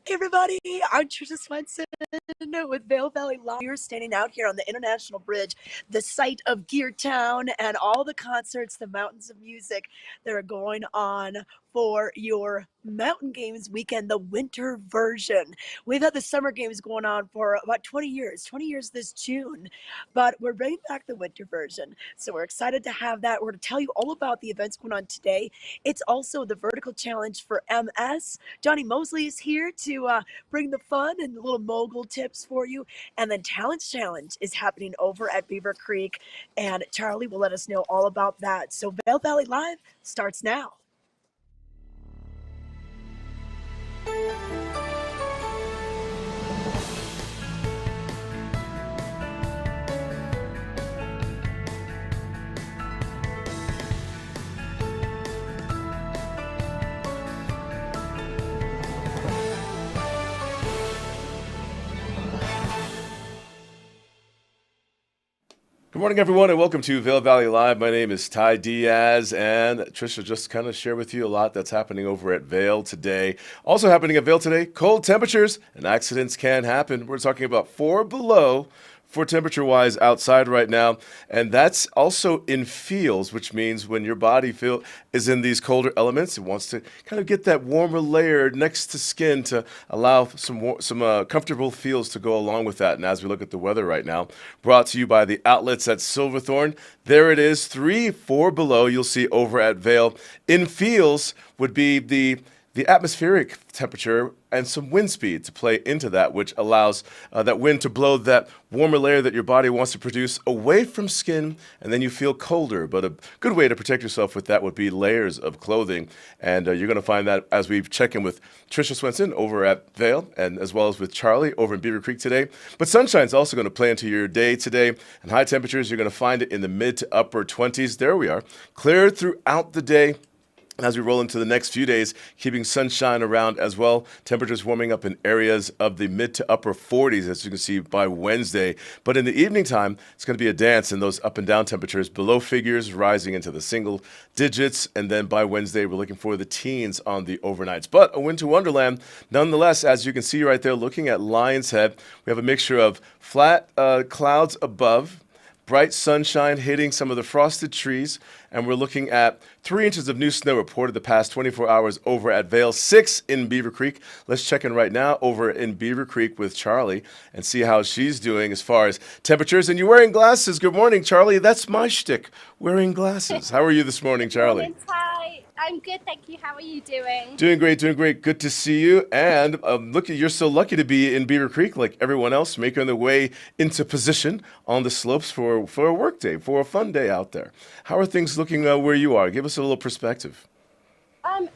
Hey everybody, I'm Tricia Swenson with Vail Valley Live. We're standing out here on the International Bridge, the site of Gear Town, and all the concerts, the mountains of music that are going on for your Mountain Games weekend, the winter version. We've had the summer games going on for about 20 years this June, but we're bringing back the winter version. So we're excited to have that. We're going to tell you all about the events going on today. It's also the vertical challenge for MS. Jonny Moseley is here to bring the fun and the little mogul tips for you. And then Talons Challenge is happening over at Beaver Creek, and Charli will let us know all about that. So Vail Valley Live starts now. Good morning, everyone, and welcome to Vail Valley Live. My name is Ty Diaz, and Tricia just kind of share with you a lot that's happening over at Vail today. Also happening at Vail today, cold temperatures and accidents can happen. We're talking about 4 below for temperature-wise outside right now, and that's also in feels, which means when your body is in these colder elements, it wants to kind of get that warmer layer next to skin to allow some comfortable feels to go along with that. And as we look at the weather right now, brought to you by the outlets at Silverthorne, there it is, 4 below. You'll see over at Vail. In feels would be the atmospheric temperature and some wind speed to play into that, which allows that wind to blow that warmer layer that your body wants to produce away from skin, and then you feel colder. But a good way to protect yourself with that would be layers of clothing, and you're going to find that as we check in with Tricia Swenson over at Vail, and as well as with Charli over in Beaver Creek today. But sunshine's also going to play into your day today, and high temperatures, you're going to find it in the mid to upper 20s. There we are. Clear throughout the day. As we roll into the next few days, keeping sunshine around as well. Temperatures warming up in areas of the mid to upper 40s, as you can see by Wednesday. But in the evening time, it's going to be a dance in those up and down temperatures, below figures rising into the single digits. And then by Wednesday, we're looking for the teens on the overnights. But a winter wonderland, nonetheless, as you can see right there, looking at Lion's Head, we have a mixture of flat clouds above, bright sunshine hitting some of the frosted trees, and we're looking at 3 inches of new snow reported the past 24 hours over at Vail, 6 in Beaver Creek. Let's check in right now over in Beaver Creek with Charli and see how she's doing as far as temperatures. And you're wearing glasses. Good morning, Charli. That's my shtick, wearing glasses. How are you this morning, Charli? Morning, Ty. I'm good, thank you. How are you doing? Doing great, doing great. Good to see you. And you're so lucky to be in Beaver Creek like everyone else, making their way into position on the slopes for a work day, for a fun day out there. How are things looking where you are? Give us a little perspective.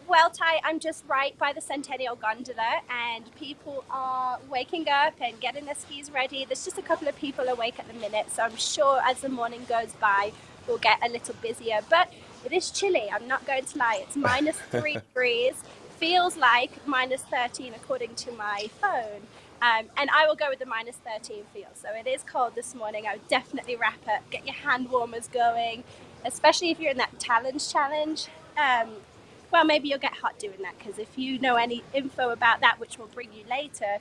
Well, Ty, I'm just right by the Centennial Gondola, and people are waking up and getting their skis ready. There's just a couple of people awake at the minute, so I'm sure as the morning goes by, we'll get a little busier. But it is chilly, I'm not going to lie. It's minus 3 degrees, feels like minus 13 according to my phone. And I will go with the minus 13 feel. So it is cold this morning. I would definitely wrap up, get your hand warmers going, especially if you're in that Talons challenge. Well, maybe you'll get hot doing that, because if you know any info about that, which we'll bring you later,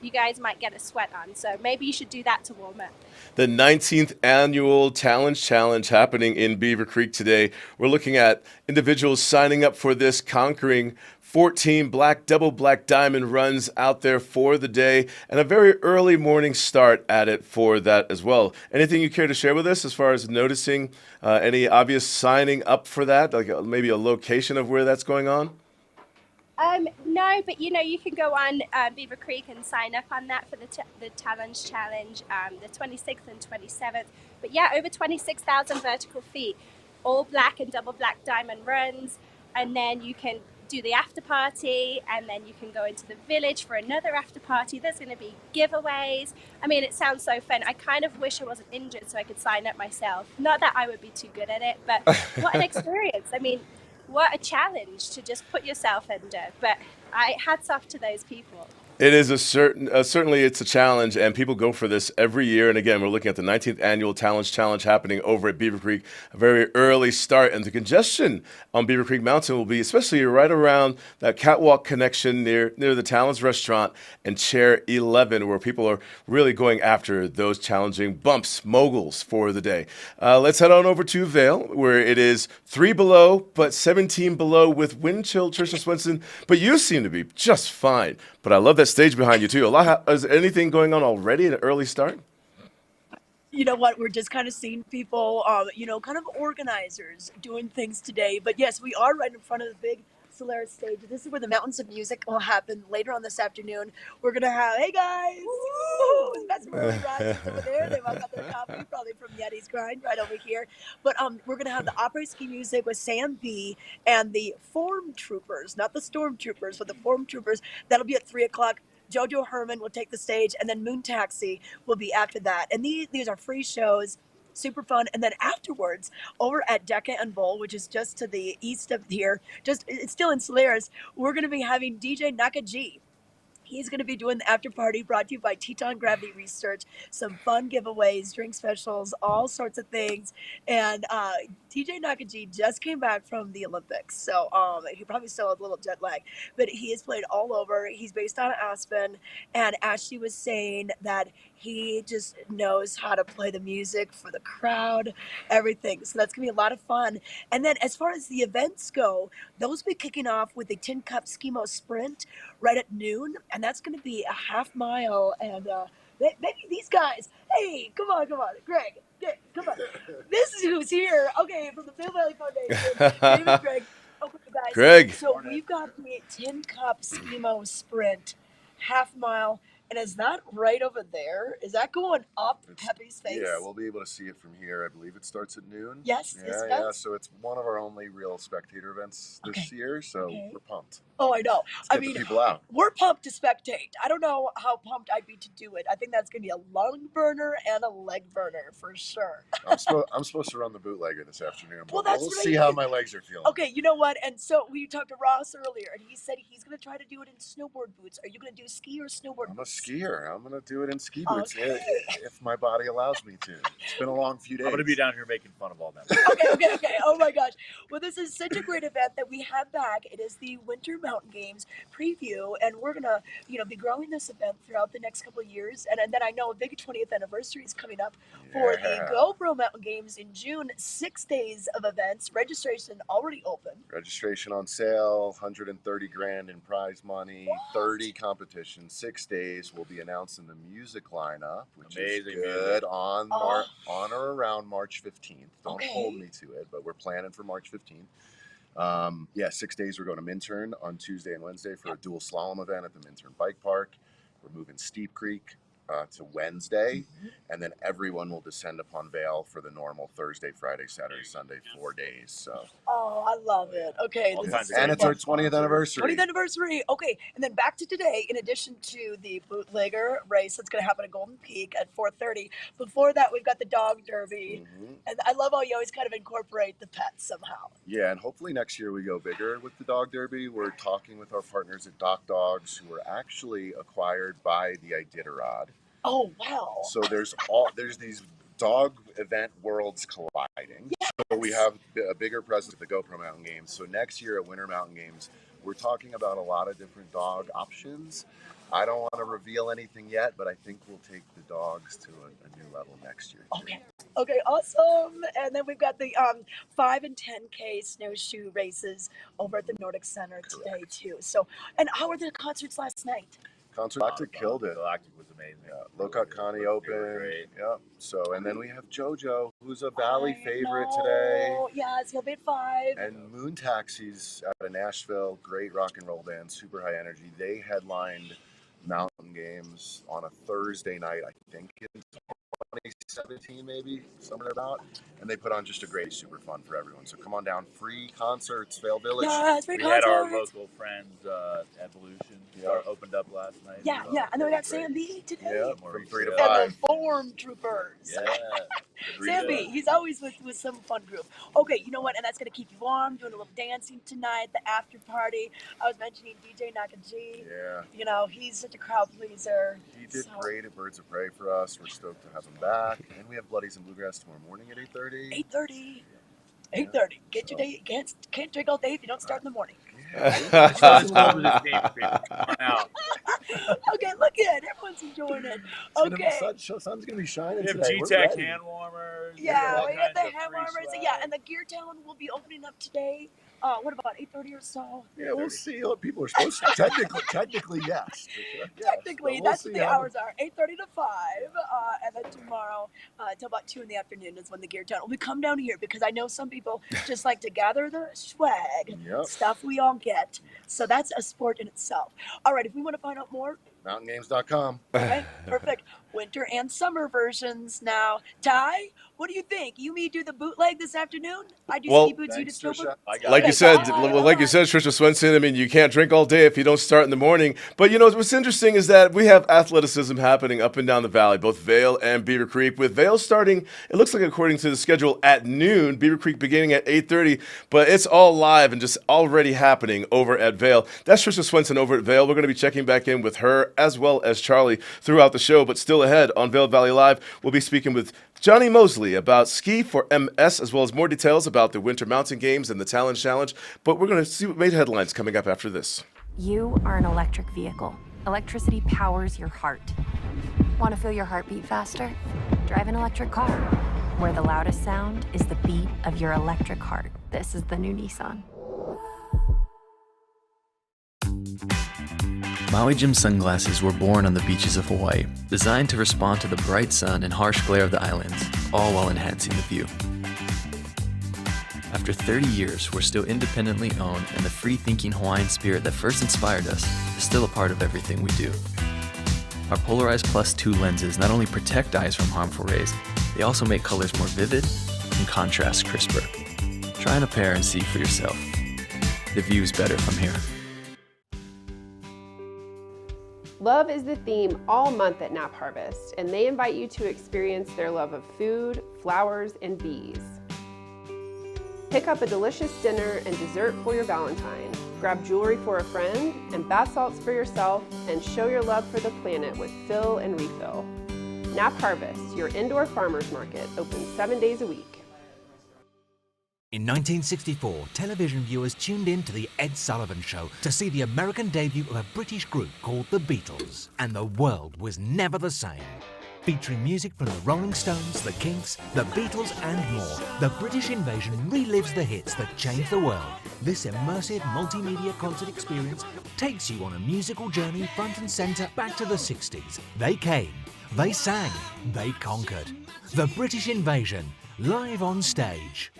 you guys might get a sweat on. So maybe you should do that to warm up. The 19th annual Talons Challenge happening in Beaver Creek today. We're looking at individuals signing up for this, conquering 14 double black diamond runs out there for the day, and a very early morning start at it for that as well. Anything you care to share with us as far as noticing any obvious signing up for that, like maybe a location of where that's going on? No, but you can go on Beaver Creek and sign up on that for the Talons Challenge, the 26th and 27th. But yeah, over 26,000 vertical feet, all black and double black diamond runs, and then you can do the after party, and then you can go into the village for another after party. There's going to be giveaways. I mean, it sounds so fun. I kind of wish I wasn't injured so I could sign up myself. Not that I would be too good at it, but what an experience. I mean, what a challenge to just put yourself under. But hats off to those people. It is certainly it's a challenge, and people go for this every year. And again, we're looking at the 19th annual Talons Challenge happening over at Beaver Creek. A very early start, and the congestion on Beaver Creek Mountain will be especially right around that catwalk connection near the Talons restaurant and Chair 11, where people are really going after those challenging bumps, moguls for the day. Let's head on over to Vail, where it is 3 below, but 17 below with wind chill. Tricia Swenson, but you seem to be just fine. But I love that stage behind you too. Is anything going on already at an early start? You know what? We're just kind of seeing people, kind of organizers doing things today. But yes, we are right in front of the big Solaris stage. This is where the Mountains of Music will happen later on this afternoon. We're going to have, hey guys! Woo! That's really rising over there. They've all got their coffee, probably from Yeti's Grind right over here. But we're going to have the opera ski music with Sam B and the Form Troopers, not the Storm Troopers, but the Form Troopers. That'll be at 3 o'clock. Jojo Herman will take the stage, and then Moon Taxi will be after that. And these are free shows, super fun. And then afterwards, over at Decca and Bowl, which is just to the east of here, it's still in Solaris, we're going to be having DJ Nakaji. He's going to be doing the after party brought to you by Teton Gravity Research. Some fun giveaways, drink specials, all sorts of things. And DJ Nakaji just came back from the Olympics. So he probably still has a little jet lag. But he has played all over. He's based out of Aspen. And Ashley was saying that he just knows how to play the music for the crowd, everything. So that's going to be a lot of fun. And then as far as the events go, those will be kicking off with the Tin Cup Skimo Sprint right at noon. And that's going to be a half mile. And maybe these guys, hey, come on, Greg, come on. This is who's here. Okay, from the Vail Valley Foundation, David, Greg. Okay, guys. Greg. So we've got the Tin Cup Skimo Sprint half mile. And is that right over there? Is that going up Pepe's face? Yeah, we'll be able to see it from here. I believe it starts at noon. Yes, yeah. So it's one of our only real spectator events this year, so we're pumped. Oh, I know. Let's get the people out. We're pumped to spectate. I don't know how pumped I'd be to do it. I think that's going to be a lung burner and a leg burner for sure. I'm supposed to run the bootlegger this afternoon, but we'll see how my legs are feeling. Okay, you know what? And so we talked to Ross earlier, and he said he's going to try to do it in snowboard boots. Are you going to do ski or snowboard I'm boots? A skier. I'm going to do it in ski boots if my body allows me to. It's been a long few days. I'm going to be down here making fun of all that. Okay. Oh my gosh. Well, this is such a great event that we have back. It is the Winter Mountain Games preview, and we're going to, be growing this event throughout the next couple of years. And then I know a big 20th anniversary is coming up for the GoPro Mountain Games in June. 6 days of events. Registration already open. Registration on sale, $130,000 in prize money, 30 competitions, 6 days. Will be announced in the music lineup, which is good on or around March 15th. Don't hold me to it, but we're planning for March 15th. 6 days. We're going to Minturn on Tuesday and Wednesday for a dual slalom event at the Minturn Bike Park. We're moving Steep Creek to Wednesday, and then everyone will descend upon Vail for the normal Thursday, Friday, Saturday, Sunday, 4 days. So. Oh, I love it. Okay. And it's our 20th anniversary. 20th anniversary. Okay. And then back to today, in addition to the bootlegger race that's going to happen at Golden Peak at 4:30. Before that, we've got the dog derby. And I love how you always kind of incorporate the pets somehow. Yeah, and hopefully next year we go bigger with the dog derby. We're talking with our partners at Doc Dogs, who were actually acquired by the Iditarod. Oh, wow. So there's these dog event worlds colliding. Yes. So we have a bigger presence at the GoPro Mountain Games. So next year at Winter Mountain Games, we're talking about a lot of different dog options. I don't want to reveal anything yet, but I think we'll take the dogs to a new level next year. Okay, awesome. And then we've got the 5 and 10K snowshoe races over at the Nordic Center today too. So, and how were the concerts last night? Galactic killed it. Galactic was amazing. Yeah, Low-Cut Connie opened. Yeah. So, and then we have JoJo, who's a Valley favorite today. Yes, he'll be at 5. And Moon Taxis out of Nashville, great rock and roll band, super high energy. They headlined Mountain Games on a Thursday night, I think in 2017, maybe, somewhere about. And they put on just a great, super fun for everyone. So come on down, free concerts, Vail Village. Yes, free we concerts. had our local friends, Evolution. opened up last night. Yeah, and then we got Sam B today. Yeah, from 3 to And 5. the Stormtroopers. Yeah. Sam B, he's always with some fun group. Okay, you know what? And that's going to keep you warm, doing a little dancing tonight, the after party. I was mentioning DJ Nakaji. Yeah. You know, he's such a crowd pleaser. He did great at Birds of Prey for us. We're stoked to have him back. And we have Bloodies and Bluegrass tomorrow morning at 8:30. 8:30. 8:30. Get your day. Can't drink all day if you don't start in the morning. Okay, look at it. Everyone's enjoying it. Okay. Sun's gonna be shining We have today. G-Tech hand warmers. Yeah, we got the hand hand warmers. Yeah, and the Gear Talon will be opening up today. What about 8:30 or so? Yeah, we'll see what people are supposed to. Technically, yes. Technically, that's what the hours are. 8:30 to 5, and then tomorrow till about 2 in the afternoon is when the Gear Talon. We come down here because I know some people just like to gather the swag, stuff we all get. So that's a sport in itself. All right, if we want to find out more, mountaingames.com. Okay, perfect. Winter and summer versions now. Ty, what do you think? You me do the bootleg this afternoon? I do ski boots, you do snowboard. Like you said, Tricia Swenson, I mean, you can't drink all day if you don't start in the morning. But, you know, what's interesting is that we have athleticism happening up and down the valley, both Vail and Beaver Creek. With Vail starting, it looks like according to the schedule, at noon, Beaver Creek beginning at 8:30. But it's all live and just already happening over at Vail. That's Tricia Swenson over at Vail. We're going to be checking back in with her as well as Charli throughout the show. But still ahead on Vail Valley Live, we'll be speaking with Jonny Moseley about Ski for MS, as well as more details about the Winter Mountain Games and the Talon Challenge. But we're going to see what made headlines coming up after this. You are an electric vehicle. Electricity powers your heart. Want to feel your heartbeat faster? Drive an electric car, where the loudest sound is the beat of your electric heart. This is the new Nissan. Maui Jim sunglasses were born on the beaches of Hawaii, designed to respond to the bright sun and harsh glare of the islands, all while enhancing the view. After 30 years, we're still independently owned, and the free-thinking Hawaiian spirit that first inspired us is still a part of everything we do. Our Polarized Plus 2 lenses not only protect eyes from harmful rays, they also make colors more vivid and contrast crisper. Try on a pair and see for yourself. The view's better from here. Love is the theme all month at Nap Harvest, and they invite you to experience their love of food, flowers, and bees. Pick up a delicious dinner and dessert for your Valentine. Grab jewelry for a friend and bath salts for yourself, and show your love for the planet with Fill and Refill. Nap Harvest, your indoor farmers market, open 7 days a week. In 1964, television viewers tuned in to The Ed Sullivan Show to see the American debut of a British group called The Beatles, and the world was never the same. Featuring music from the Rolling Stones, the Kinks, the Beatles and more, the British Invasion relives the hits that changed the world. This immersive multimedia concert experience takes you on a musical journey front and centre back to the 60s. They came, they sang, they conquered. The British Invasion, live on stage.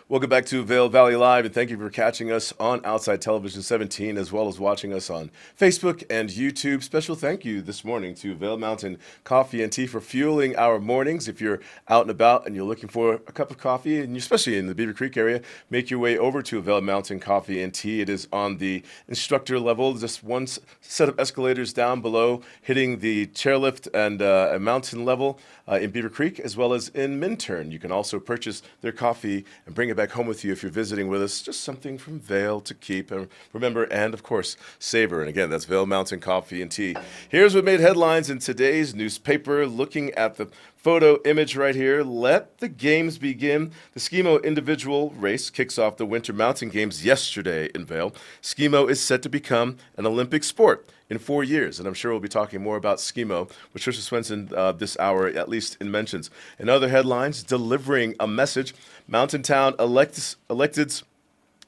Welcome back to Vail Valley Live, and thank you for catching us on Outside Television 17, as well as watching us on Facebook and YouTube. Special thank you this morning to Vail Mountain Coffee and Tea for fueling our mornings. If you're out and about and you're looking for a cup of coffee, and especially in the Beaver Creek area, make your way over to Vail Mountain Coffee and Tea. It is on the instructor level, just one set of escalators down below, hitting the chairlift and a mountain level in Beaver Creek, as well as in Minturn. You can also purchase their coffee and bring it back home with you if you're visiting with us. Just something from Vail to keep and remember, and of course, savor. And again, that's Vail Mountain Coffee and Tea. Here's what made headlines in today's newspaper. Looking at the photo image right here, let the games begin. The Skimo individual race kicks off the Winter Mountain Games yesterday in Vail. Skimo is set to become an Olympic sport in 4 years, and I'm sure we'll be talking more about Skimo with Tricia Swenson this hour, at least in mentions. In other headlines, delivering a message, Mountain Town electeds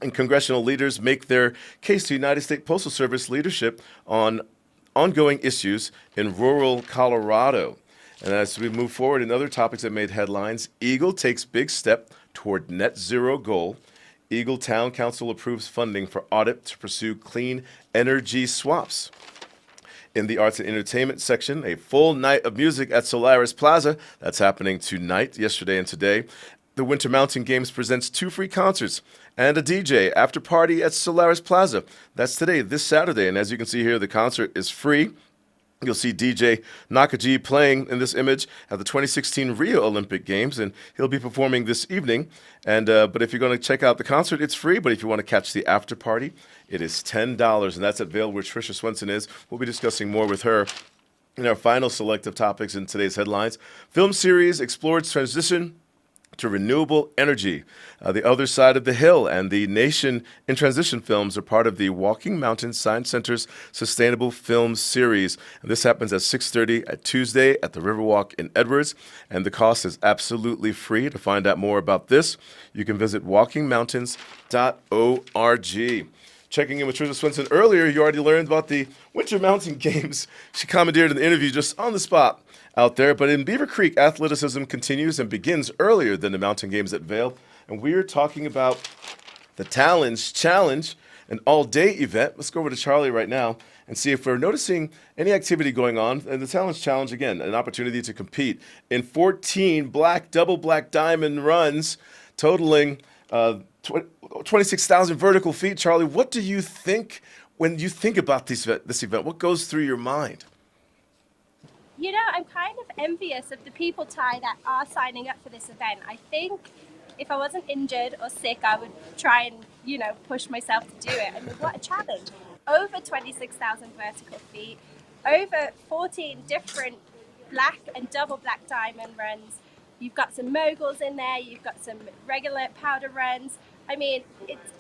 and congressional leaders make their case to United States Postal Service leadership on ongoing issues in rural Colorado. And as we move forward in other topics that made headlines, Eagle takes big step toward net zero goal. Eagle Town Council approves funding for audit to pursue clean energy swaps. In the arts and entertainment section, a full night of music at Solaris Plaza. That's happening tonight, yesterday, and today. the Winter Mountain Games presents 2 free concerts and a DJ after party at Solaris Plaza. That's today, this Saturday. And as you can see here, the concert is free. You'll see DJ Nakaji playing in this image at the 2016 Rio Olympic Games, and he'll be performing this evening. And but if you're going to check out the concert, it's free. But if you want to catch the after party, it is $10, and that's at Vail, where Tricia Swenson is. We'll be discussing more with her in our final selective topics in today's headlines. Film series explores transition to renewable energy. The Other Side of the Hill and the Nation in Transition films are part of the Walking Mountain Science Center's Sustainable Film Series. And this happens at 6:30 at Tuesday at the Riverwalk in Edwards. And the cost is absolutely free. To find out more about this, you can visit walkingmountains.org. Checking in with Tricia Swenson earlier, you already learned about the Winter Mountain Games. She commandeered an interview just on the spot out there. But in Beaver Creek, athleticism continues and begins earlier than the Mountain Games at Vail. And we're talking about the Talons Challenge, an all-day event. Let's go over to Charli right now and see if we're noticing any activity going on. And the Talons Challenge, again, an opportunity to compete in 14 double black diamond runs, totaling 26,000 vertical feet. Charli, what do you think when you think about this event? What goes through your mind? You know, I'm kind of envious of the people, Ty, that are signing up for this event. I think if I wasn't injured or sick, I would try and, push myself to do it. I mean, what a challenge. Over 26,000 vertical feet, over 14 different black and double black diamond runs. You've got some moguls in there. You've got some regular powder runs. I mean,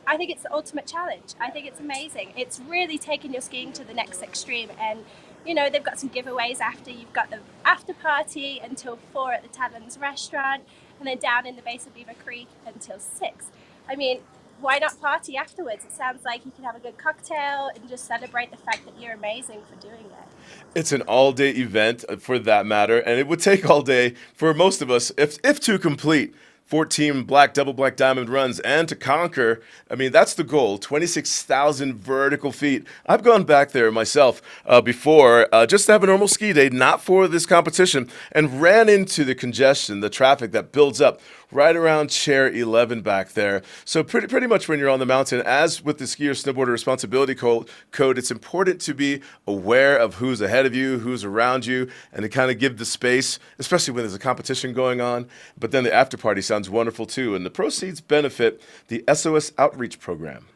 I think it's the ultimate challenge. I think it's amazing. It's really taking your skiing to the next extreme. And, they've got some giveaways after. You've got the after party until 4 at the Talons restaurant, and then down in the base of Beaver Creek until 6. I mean, why not party afterwards? It sounds like you can have a good cocktail and just celebrate the fact that you're amazing for doing it. It's an all-day event for that matter, and it would take all day for most of us, if to complete 14 double black diamond runs and to conquer. I mean, that's the goal, 26,000 vertical feet. I've gone back there myself before just to have a normal ski day, not for this competition, and ran into the congestion, the traffic that builds up right around chair 11 back there. So pretty much when you're on the mountain, as with the skier snowboarder responsibility code, it's important to be aware of who's ahead of you, who's around you, and to kind of give the space, especially when there's a competition going on. But then the after party sounds wonderful too, and the proceeds benefit the SOS Outreach Program.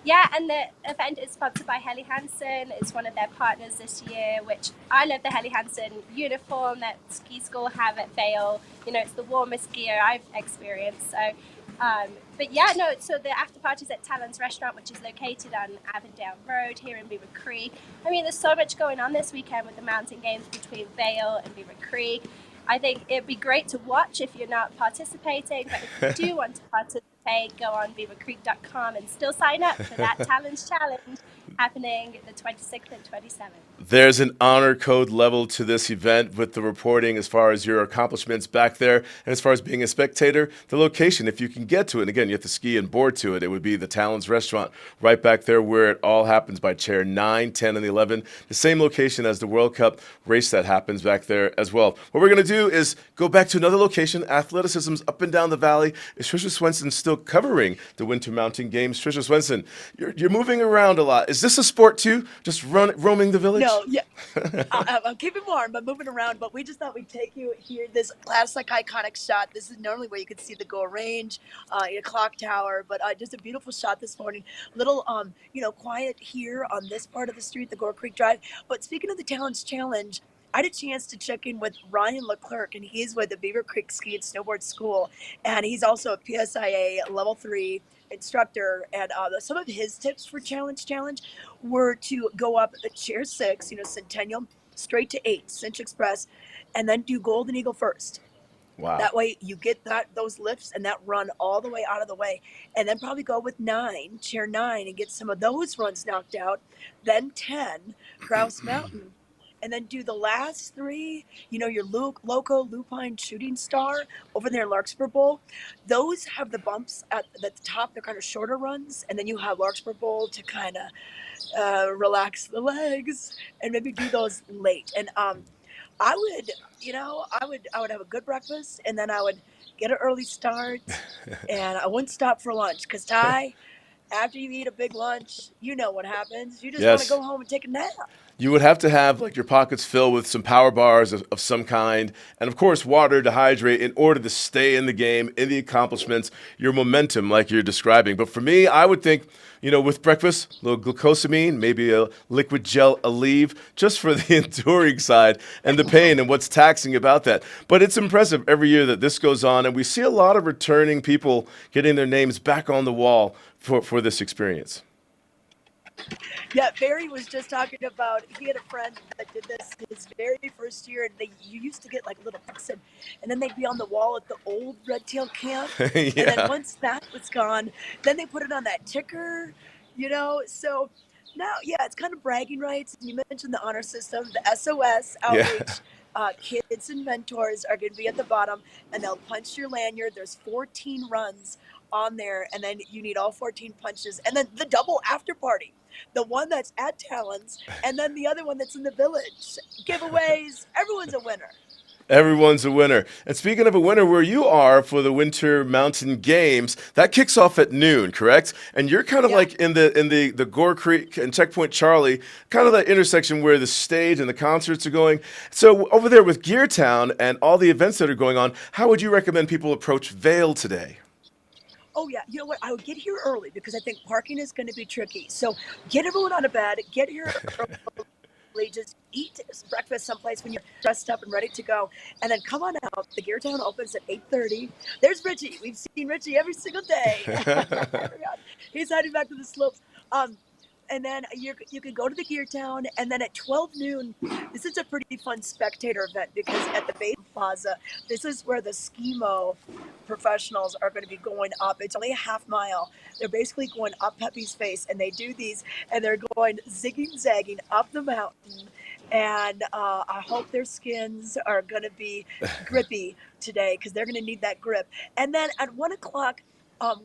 Yeah, and the event is sponsored by Helly Hansen. It's one of their partners this year, which I love the Helly Hansen uniform that ski school have at Vail. It's the warmest gear I've experienced. So, so the after party's at Talon's restaurant, which is located on Avondale Road here in Beaver Creek. I mean, there's so much going on this weekend with the mountain games between Vail and Beaver Creek. I think it'd be great to watch if you're not participating, but if you do want to participate, go on beavercreek.com and still sign up for that Talons Challenge happening the 26th and 27th. There's an honor code level to this event with the reporting as far as your accomplishments back there. And as far as being a spectator, the location, if you can get to it, and again, you have to ski and board to it, it would be the Talons restaurant right back there where it all happens by chair 9, 10, and 11. The same location as the World Cup race that happens back there as well. What we're going to do is go back to another location. Athleticism's up and down the valley. Is Tricia Swenson still covering the Winter Mountain Games? Tricia Swenson, you're moving around a lot. Is this a sport too? Just roaming the village? No, yeah. I'm keeping warm, but moving around. But we just thought we'd take you here, this classic, iconic shot. This is normally where you could see the Go Range, a clock tower, but just a beautiful shot this morning. Little, quiet here on this part of the street, the Gore Creek Drive. But speaking of the Talons Challenge, I had a chance to check in with Ryan Leclerc, and he's with the Beaver Creek Ski and Snowboard School, and he's also a PSIA Level 3 instructor. And some of his tips for Challenge were to go up at chair 6, Centennial, straight to 8, Cinch Express, and then do Golden Eagle first. Wow. That way you get those lifts and that run all the way out of the way, and then probably go with 9, chair 9, and get some of those runs knocked out. Then 10, Grouse Mountain. And then do the last 3, your Loco Lupine Shooting Star over there in Larkspur Bowl. Those have the bumps at the top. They're kind of shorter runs. And then you have Larkspur Bowl to kind of relax the legs and maybe do those late. And I would, I would have a good breakfast, and then I would get an early start, and I wouldn't stop for lunch because Ty, after you eat a big lunch, you know what happens. You just want to Yes. go home and take a nap. You would have to have like your pockets filled with some power bars of some kind, and of course water to hydrate in order to stay in the game, in the accomplishments, your momentum like you're describing. But for me, I would think, with breakfast, a little glucosamine, maybe a liquid gel Aleve, just for the enduring side and the pain and what's taxing about that. But it's impressive every year that this goes on, and we see a lot of returning people getting their names back on the wall for this experience. Yeah, Barry was just talking about, he had a friend that did this his very first year, and you used to get like little books, and then they'd be on the wall at the old Red Tail camp. And then once that was gone, then they put it on that ticker, so now, yeah, it's kind of bragging rights. You mentioned the honor system, the SOS outreach. Kids and mentors are going to be at the bottom, and they'll punch your lanyard. There's 14 runs on there, and then you need all 14 punches, and then the double after party, the one that's at Talons, and then the other one that's in the village. Giveaways, everyone's a winner. Everyone's a winner. And speaking of a winner, where you are for the Winter Mountain Games, that kicks off at noon, correct? And you're kind of like in the Gore Creek and Checkpoint Charlie, kind of that intersection where the stage and the concerts are going. So over there with Geartown and all the events that are going on, how would you recommend people approach Vail today? Oh, yeah. You know what? I would get here early because I think parking is going to be tricky. So get everyone out of bed, get here early, just eat breakfast someplace when you're dressed up and ready to go, and then come on out. The Geartown opens at 8:30. There's Richie. We've seen Richie every single day. He's heading back to the slopes. And then you can go to the Geartown, and then at 12 noon, this is a pretty fun spectator event because at the Bay Plaza, this is where the Skimo professionals are going to be going up. It's only a half mile. They're basically going up Pepe's Face, and they do these, and they're going zigging, zagging up the mountain. And I hope their skins are going to be grippy today because they're going to need that grip. And then at 1 o'clock,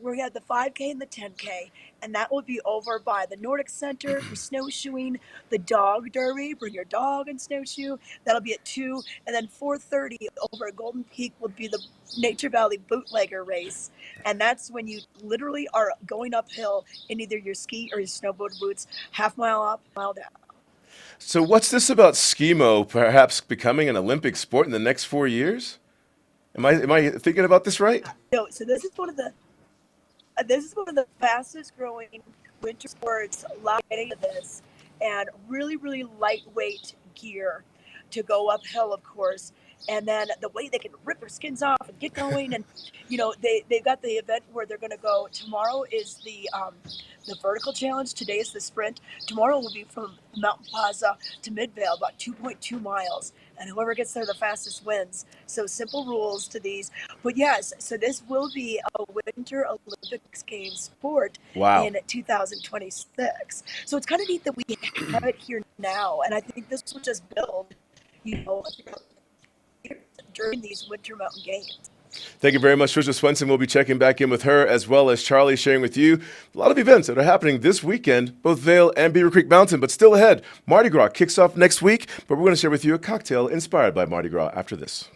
we had the 5K and the 10K, and that will be over by the Nordic Center for snowshoeing, the dog derby, bring your dog and snowshoe. That'll be at 2, and then 4:30 over at Golden Peak will be the Nature Valley bootlegger race, and that's when you literally are going uphill in either your ski or your snowboard boots, half mile up, mile down. So what's this about Skimo perhaps becoming an Olympic sport in the next 4 years? Am I thinking about this right? No, so this is one of the fastest growing winter sports. A lot getting to this, and really, really lightweight gear to go uphill, of course. And then the way they can rip their skins off and get going, and they've got the event where they're going to go. Tomorrow is the vertical challenge. Today is the sprint. Tomorrow will be from Mountain Plaza to Midvale, about 2.2 miles. And whoever gets there the fastest wins. So simple rules to these. But yes, so this will be a Winter Olympics Games sport in 2026. So it's kind of neat that we have it here now. And I think this will just build, during these Winter Mountain Games. Thank you very much, Tricia Swenson. We'll be checking back in with her, as well as Charli sharing with you a lot of events that are happening this weekend, both Vail and Beaver Creek Mountain. But still ahead, Mardi Gras kicks off next week, but we're going to share with you a cocktail inspired by Mardi Gras after this.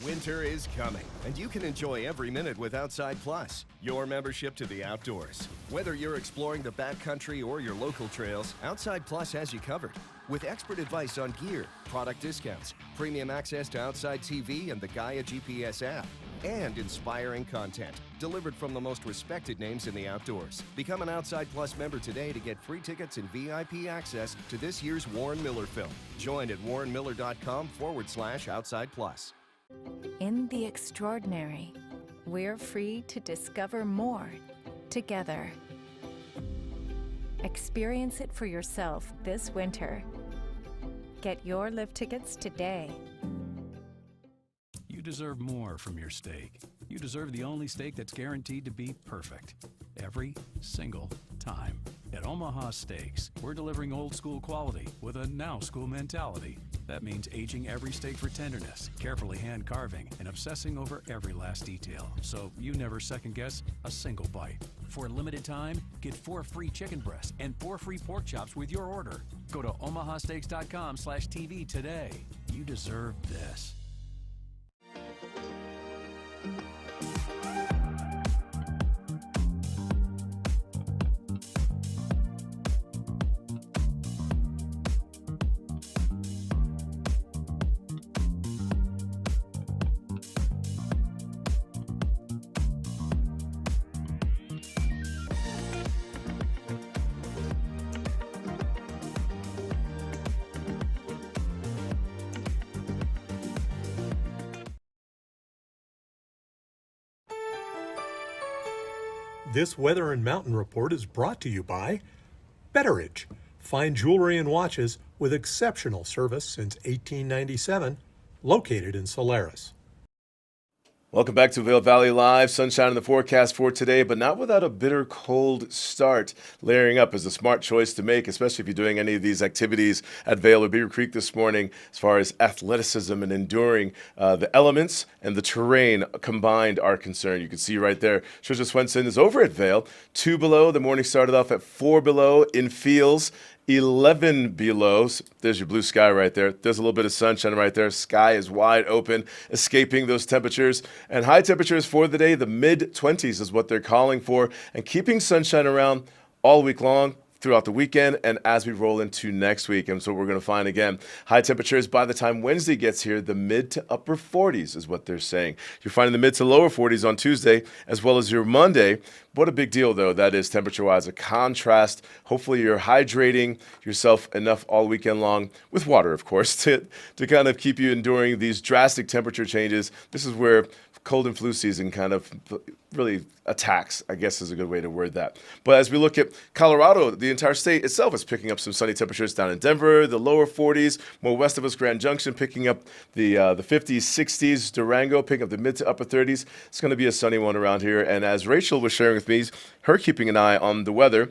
Winter is coming, and you can enjoy every minute with Outside Plus, your membership to the outdoors. Whether you're exploring the backcountry or your local trails, Outside Plus has you covered. With expert advice on gear, product discounts, premium access to Outside TV and the Gaia GPS app, and inspiring content delivered from the most respected names in the outdoors. Become an Outside Plus member today to get free tickets and VIP access to this year's Warren Miller film. Join at warrenmiller.com/Outside Plus. In the extraordinary, we're free to discover more together. Experience it for yourself this winter. Get your lift tickets today. You deserve more from your steak. You deserve the only steak that's guaranteed to be perfect every single time. At Omaha Steaks, we're delivering old school quality with a now school mentality. That means aging every steak for tenderness, carefully hand carving, and obsessing over every last detail, so you never second guess a single bite. For a limited time, get 4 free chicken breasts and 4 free pork chops with your order. Go to omahasteaks.com/TV today. You deserve this. This Weather and Mountain Report is brought to you by Betteridge. Fine jewelry and watches with exceptional service since 1897, located in Solaris. Welcome back to Vail Valley Live. Sunshine in the forecast for today, but not without a bitter cold start. Layering up is a smart choice to make, especially if you're doing any of these activities at Vail or Beaver Creek this morning, as far as athleticism and enduring the elements and the terrain combined are concerned. You can see right there, Tricia Swenson is over at Vail. 2 below. The morning started off at 4 below in Fields. 11 below. There's your blue sky right there. There's a little bit of sunshine right there. Sky is wide open, escaping those temperatures. And high temperatures for the day, the mid-20s is what they're calling for, and keeping sunshine around all week long, throughout the weekend, and as we roll into next week. And so we're going to find again high temperatures by the time Wednesday gets here. The mid to upper 40s is what they're saying. You're finding the mid to lower 40s on Tuesday as well as your Monday. What a big deal, though, that is temperature-wise. A contrast. Hopefully you're hydrating yourself enough all weekend long, with water, of course, to kind of keep you enduring these drastic temperature changes. This is where cold and flu season kind of really attacks, I guess is a good way to word that. But as we look at Colorado, the entire state itself is picking up some sunny temperatures down in Denver, the lower 40s, more west of us, Grand Junction, picking up the 50s, 60s, Durango, picking up the mid to upper 30s. It's going to be a sunny one around here. And as Rachel was sharing with me, her keeping an eye on the weather,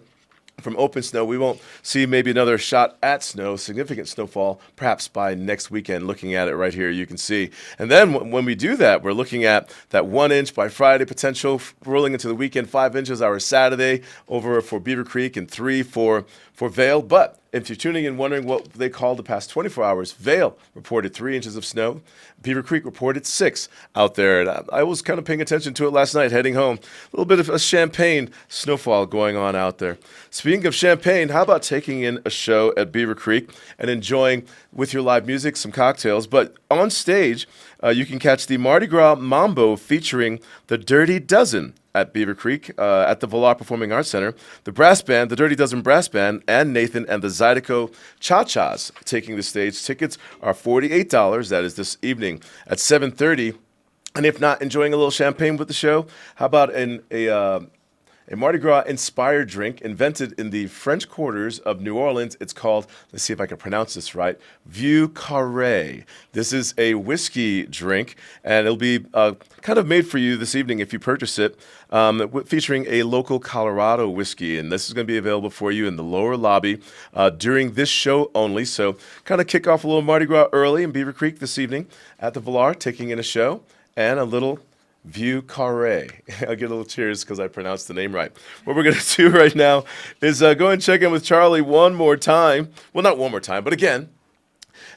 from open snow, we won't see maybe another shot at snow, significant snowfall, perhaps by next weekend. Looking at it right here, you can see. And then when we do that, we're looking at that 1 inch by Friday potential, rolling into the weekend, 5 inches our Saturday over for Beaver Creek and 3 for Vail. But if you're tuning in wondering what they called the past 24 hours, Vail reported 3 inches of snow. Beaver Creek reported 6 out there. And I was kind of paying attention to it last night heading home. A little bit of a Champagne snowfall going on out there. Speaking of Champagne, how about taking in a show at Beaver Creek and enjoying, with your live music, some cocktails. But on stage, you can catch the Mardi Gras Mambo featuring the Dirty Dozen at Beaver Creek at the Vail Performing Arts Center. The brass band, the Dirty Dozen Brass Band, and Nathan and the Zydeco Cha-Chas taking the stage. Tickets are $48. That is this evening at 7:30. And if not enjoying a little champagne with the show, how about a Mardi Gras inspired drink invented in the French quarters of New Orleans. It's called, let's see if I can pronounce this right, Vieux Carré. This is a whiskey drink, and it'll be kind of made for you this evening if you purchase it, featuring a local Colorado whiskey. And this is going to be available for you in the lower lobby during this show only. So kind of kick off a little Mardi Gras early in Beaver Creek this evening at the Vail, taking in a show and a little Vieux Carré. I'll get a little cheers because I pronounced the name right. What we're going to do right now is go and check in with Charli one more time. Well, not one more time, but again.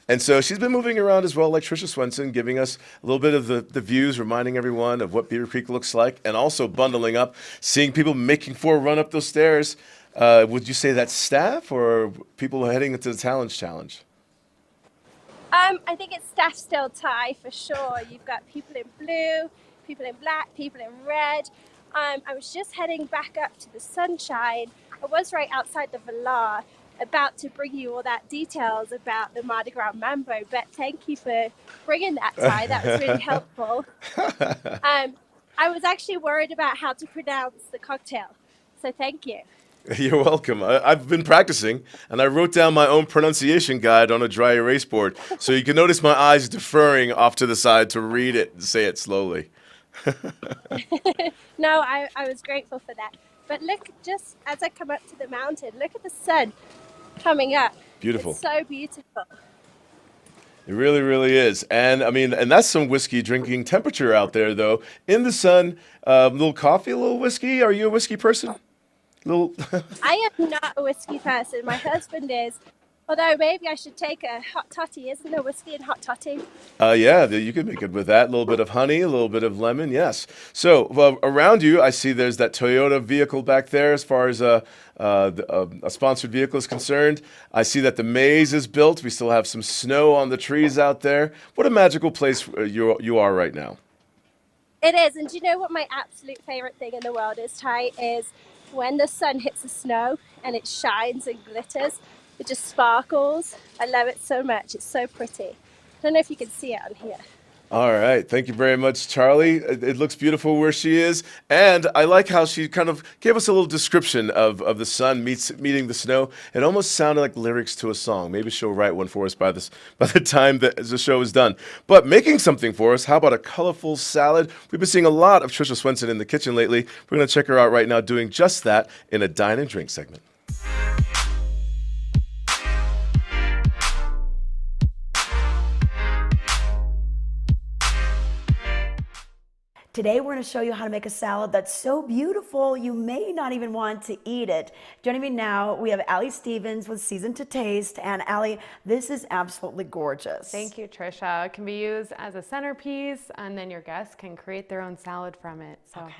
And so she's been moving around as well, like Tricia Swenson, giving us a little bit of the views, reminding everyone of what Beaver Creek looks like, and also bundling up, seeing people making for a run up those stairs. Would you say that's staff or people heading into the Talons Challenge? I think it's staff still, Ty, for sure. You've got people in blue, people in black, people in red. I was just heading back up to the sunshine. I was right outside the Vail, about to bring you all that details about the Mardi Gras Mambo, but thank you for bringing that, Ty. That was really helpful. I was actually worried about how to pronounce the cocktail, so thank you. You're welcome. I've been practicing, and I wrote down my own pronunciation guide on a dry erase board, so you can notice my eyes deferring off to the side to read it and say it slowly. No, I was grateful for that. But look, just as I come up to the mountain, look at the sun coming up. Beautiful. It's so beautiful. It really, really is. And I mean, and that's some whiskey drinking temperature out there, though. In the sun, a little coffee, a little whiskey. Are you a whiskey person? I am not a whiskey person. My husband is, Although maybe I should take a hot toddy. Isn't there whiskey and hot toddy? Yeah, you could make it with that. A little bit of honey, a little bit of lemon, yes. So around you, I see there's that Toyota vehicle back there as far as a sponsored vehicle is concerned. I see that the maze is built. We still have some snow on the trees out there. What a magical place you are right now. It is. And do you know what my absolute favorite thing in the world is, Ty? Is when the sun hits the snow and it shines and glitters. It just sparkles. I love it so much. It's so pretty. I don't know if you can see it on here. All right. Thank you very much, Charli. It looks beautiful where she is. And I like how she kind of gave us a little description of the sun meeting the snow. It almost sounded like lyrics to a song. Maybe she'll write one for us by the time that the show is done. But making something for us, how about a colorful salad? We've been seeing a lot of Tricia Swenson in the kitchen lately. We're going to check her out right now doing just that in a Dine and Drink segment. Today we're going to show you how to make a salad that's so beautiful you may not even want to eat it. Joining me now, we have Allie Stevens with Season to Taste. And Allie, this is absolutely gorgeous. Thank you, Tricia. It can be used as a centerpiece, and then your guests can create their own salad from it. So. Okay.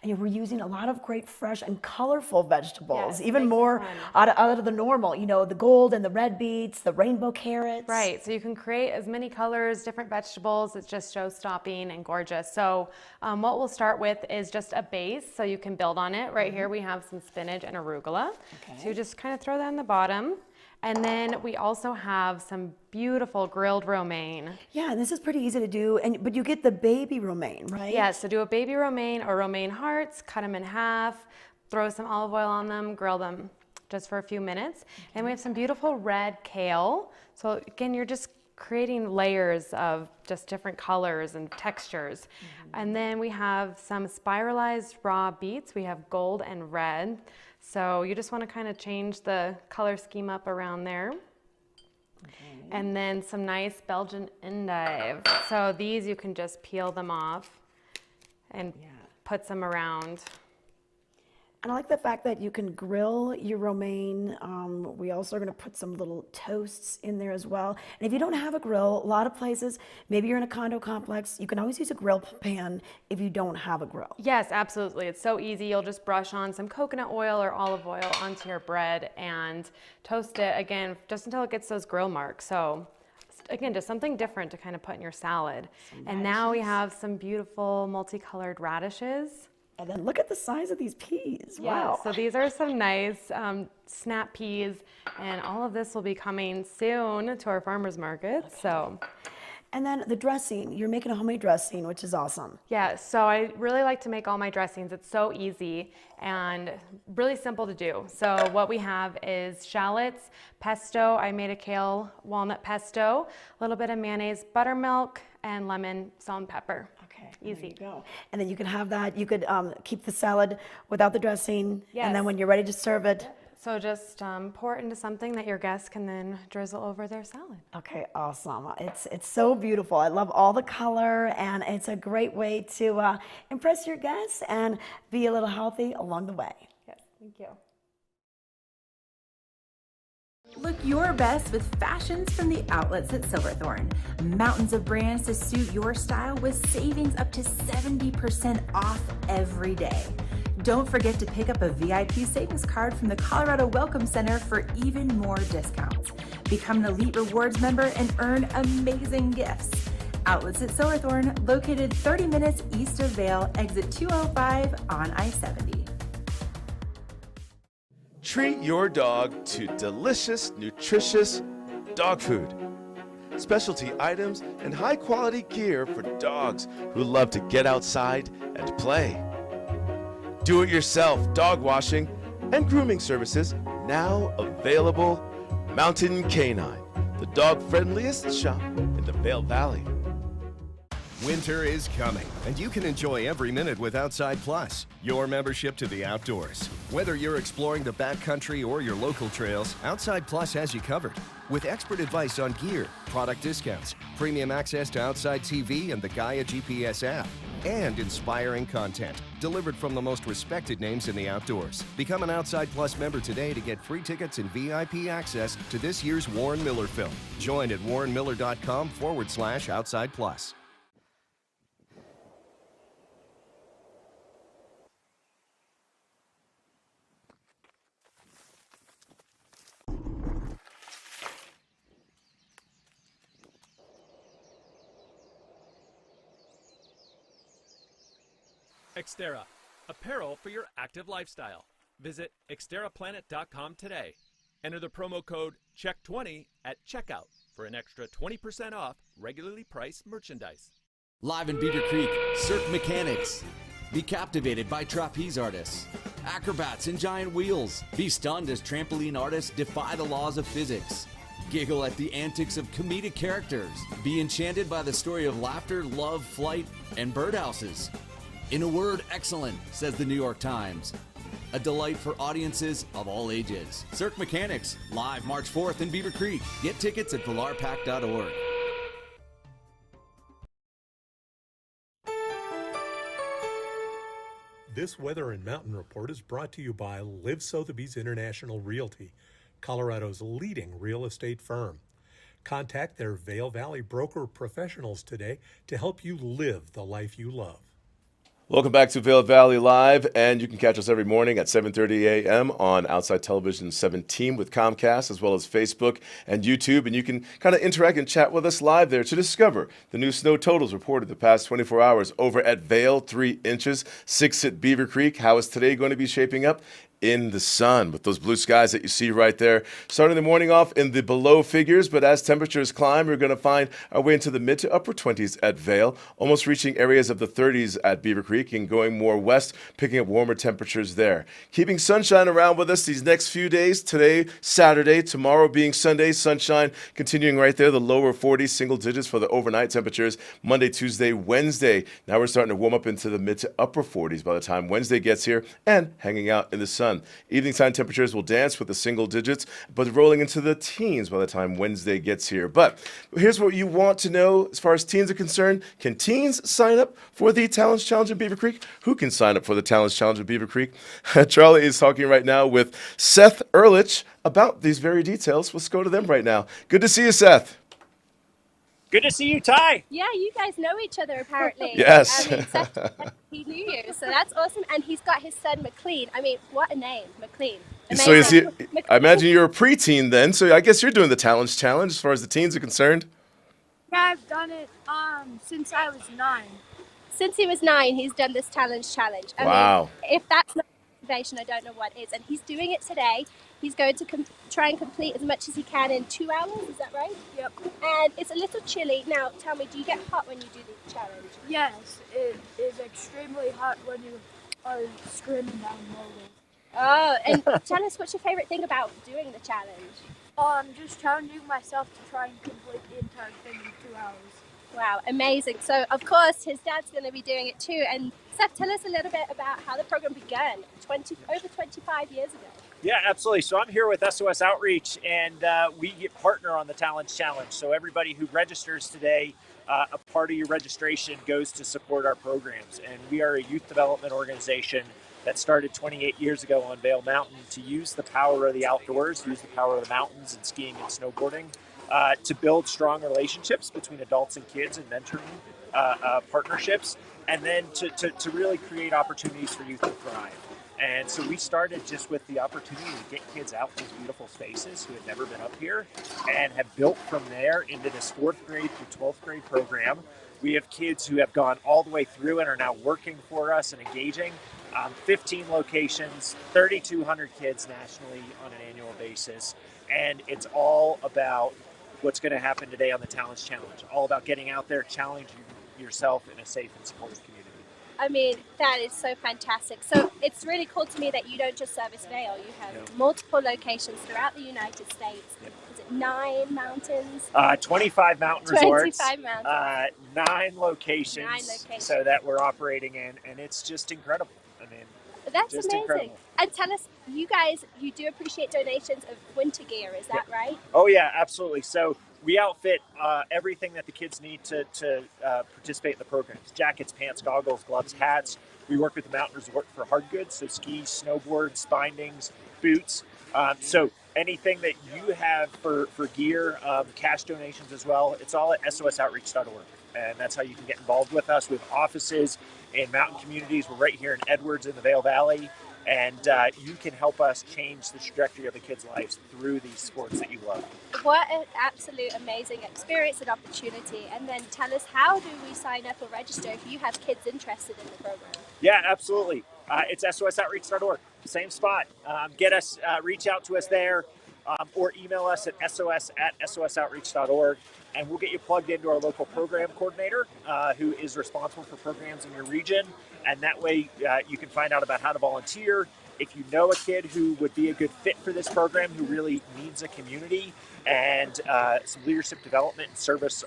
And we're using a lot of great fresh and colorful vegetables, yes, even more out of the normal, you know, the gold and the red beets, the rainbow carrots. Right, so you can create as many colors, different vegetables. It's just show-stopping and gorgeous. So what we'll start with is just a base so you can build on it. Right here we have some spinach and arugula. Okay. So you just kind of throw that in the bottom. And then we also have some beautiful grilled romaine. Yeah, and this is pretty easy to do, but you get the baby romaine, right? Yeah, so do a baby romaine or romaine hearts, cut them in half, throw some olive oil on them, grill them just for a few minutes. Okay. And we have some beautiful red kale. So again, you're just creating layers of just different colors and textures. Mm-hmm. And then we have some spiralized raw beets. We have gold and red. So you just want to kind of change the color scheme up around there. Okay. And then some nice Belgian endive. So these you can just peel them off and put some around. And I like the fact that you can grill your romaine. We also are going to put some little toasts in there as well. And if you don't have a grill, a lot of places, maybe you're in a condo complex, you can always use a grill pan if you don't have a grill. Yes, absolutely. It's so easy. You'll just brush on some coconut oil or olive oil onto your bread and toast it again just until it gets those grill marks. So again, just something different to kind of put in your salad. And now we have some beautiful multicolored radishes. And then look at the size of these peas. Wow. So these are some nice snap peas, and all of this will be coming soon to our farmers market. Okay. So. And then the dressing, you're making a homemade dressing, which is awesome. Yeah, so I really like to make all my dressings. It's so easy and really simple to do. So what we have is shallots, pesto. I made a kale walnut pesto, a little bit of mayonnaise, buttermilk, and lemon, salt, and pepper. Okay, easy. There you go. And then you can have that. You could keep the salad without the dressing. Yes. And then when you're ready to serve it. So just pour it into something that your guests can then drizzle over their salad. Okay, awesome. It's so beautiful. I love all the color, and it's a great way to impress your guests and be a little healthy along the way. Yes, thank you. Look your best with fashions from the outlets at Silverthorne. Mountains of brands to suit your style with savings up to 70% off every day. Don't forget to pick up a VIP savings card from the Colorado Welcome Center for even more discounts. Become an Elite Rewards member and earn amazing gifts. Outlets at Silverthorne, located 30 minutes east of Vail, exit 205 on I-70. Treat your dog to delicious, nutritious dog food. Specialty items and high-quality gear for dogs who love to get outside and play. Do-it-yourself dog washing and grooming services now available. Mountain Canine, the dog-friendliest shop in the Vail Valley. Winter is coming, and you can enjoy every minute with Outside Plus, your membership to the outdoors. Whether you're exploring the backcountry or your local trails, Outside Plus has you covered. With expert advice on gear, product discounts, premium access to Outside TV and the Gaia GPS app. and inspiring content delivered from the most respected names in the outdoors. Become an Outside Plus member today to get free tickets and VIP access to this year's Warren Miller film. Join at warrenmiller.com/Outside Plus. Xterra, apparel for your active lifestyle. Visit xterraplanet.com today. Enter the promo code CHECK20 at checkout for an extra 20% off regularly priced merchandise. Live in Beaver Creek, Cirque Mechanics. Be captivated by trapeze artists, acrobats in giant wheels. Be stunned as trampoline artists defy the laws of physics. Giggle at the antics of comedic characters. Be enchanted by the story of laughter, love, flight, and birdhouses. In a word, excellent, says the New York Times. A delight for audiences of all ages. Cirque Mechanics, live March 4th in Beaver Creek. Get tickets at ValarPack.org. This Weather and Mountain Report is brought to you by Live Sotheby's International Realty, Colorado's leading real estate firm. Contact their Vail Valley broker professionals today to help you live the life you love. Welcome back to Vail Valley Live, and you can catch us every morning at 7:30 a.m. on Outside Television 17 with Comcast, as well as Facebook and YouTube, and you can kind of interact and chat with us live there to discover the new snow totals reported the past 24 hours over at Vail, 3 inches, 6 at Beaver Creek. How is today going to be shaping up? In the sun with those blue skies that you see right there. Starting the morning off in the below figures, but as temperatures climb, we're going to find our way into the mid to upper 20s at Vail, almost reaching areas of the 30s at Beaver Creek and going more west, picking up warmer temperatures there. Keeping sunshine around with us these next few days. Today, Saturday, tomorrow being Sunday, sunshine continuing right there, the lower 40s, single digits for the overnight temperatures. Monday, Tuesday, Wednesday. Now we're starting to warm up into the mid to upper 40s by the time Wednesday gets here and hanging out in the sun. Evening time temperatures will dance with the single digits, but rolling into the teens by the time Wednesday gets here. But here's what you want to know as far as teens are concerned. Can teens sign up for the Talons Challenge in Beaver Creek? Who can sign up for the Talons Challenge in Beaver Creek? Charli is talking right now with Seth Ehrlich about these very details. Let's go to them right now. Good to see you, Seth. Good to see you, Ty. Yeah, you guys know each other apparently. Yes. Seth, he knew you, so that's awesome. And he's got his son McLean. I mean, what a name, McLean. So is he, I imagine you're a preteen then, so I guess you're doing the Talons Challenge as far as the teens are concerned. Yeah, I've done it since I was 9. Since he was 9, he's done this Talons Challenge. I mean, if that's not motivation, I don't know what is. And he's doing it today. He's going to try and complete as much as he can in 2 hours, is that right? Yep. And it's a little chilly. Now, tell me, do you get hot when you do the challenge? Yes, it is extremely hot when you are screaming down moguls. Oh, and tell us, what's your favorite thing about doing the challenge? Just challenging myself to try and complete the entire thing in 2 hours. Wow, amazing. So, of course, his dad's going to be doing it too. And Seth, tell us a little bit about how the program began over 25 years ago. Yeah, absolutely. So I'm here with SOS Outreach, and we partner on the Talons Challenge. So everybody who registers today, a part of your registration goes to support our programs. And we are a youth development organization that started 28 years ago on Vail Mountain to use the power of the outdoors, use the power of the mountains and skiing and snowboarding to build strong relationships between adults and kids and mentoring partnerships, and then to really create opportunities for youth to thrive. And so we started just with the opportunity to get kids out in these beautiful spaces who had never been up here, and have built from there into this 4th grade through 12th grade program. We have kids who have gone all the way through and are now working for us and engaging. 15 locations, 3,200 kids nationally on an annual basis. And it's all about what's going to happen today on the Talons Challenge. All about getting out there, challenging yourself in a safe and supportive community. I mean, that is so fantastic. So it's really cool to me that you don't just service Vail. You have multiple locations throughout the United States. Yep. Is it 9 mountains? 25 mountain resorts. 25 mountains. 9 locations. So that we're operating in, and it's just incredible. I mean, that's just amazing. Incredible. And tell us, you guys, you do appreciate donations of winter gear, is that right? Oh yeah, absolutely. So we outfit everything that the kids need to participate in the programs. Jackets, pants, goggles, gloves, hats. We work with the Mountain Resort for hard goods, so skis, snowboards, bindings, boots. So anything that you have for gear, cash donations as well, it's all at sosoutreach.org. And that's how you can get involved with us. We have offices in mountain communities. We're right here in Edwards in the Vail Valley. And you can help us change the trajectory of the kids' lives through these sports that you love. What an absolute amazing experience and opportunity. And then tell us, how do we sign up or register if you have kids interested in the program? Yeah, absolutely. It's sosoutreach.org, same spot. Reach out to us there, or email us at sos@sosoutreach.org, and we'll get you plugged into our local program coordinator, who is responsible for programs in your region. And that way you can find out about how to volunteer. If you know a kid who would be a good fit for this program, who really needs a community and some leadership development and service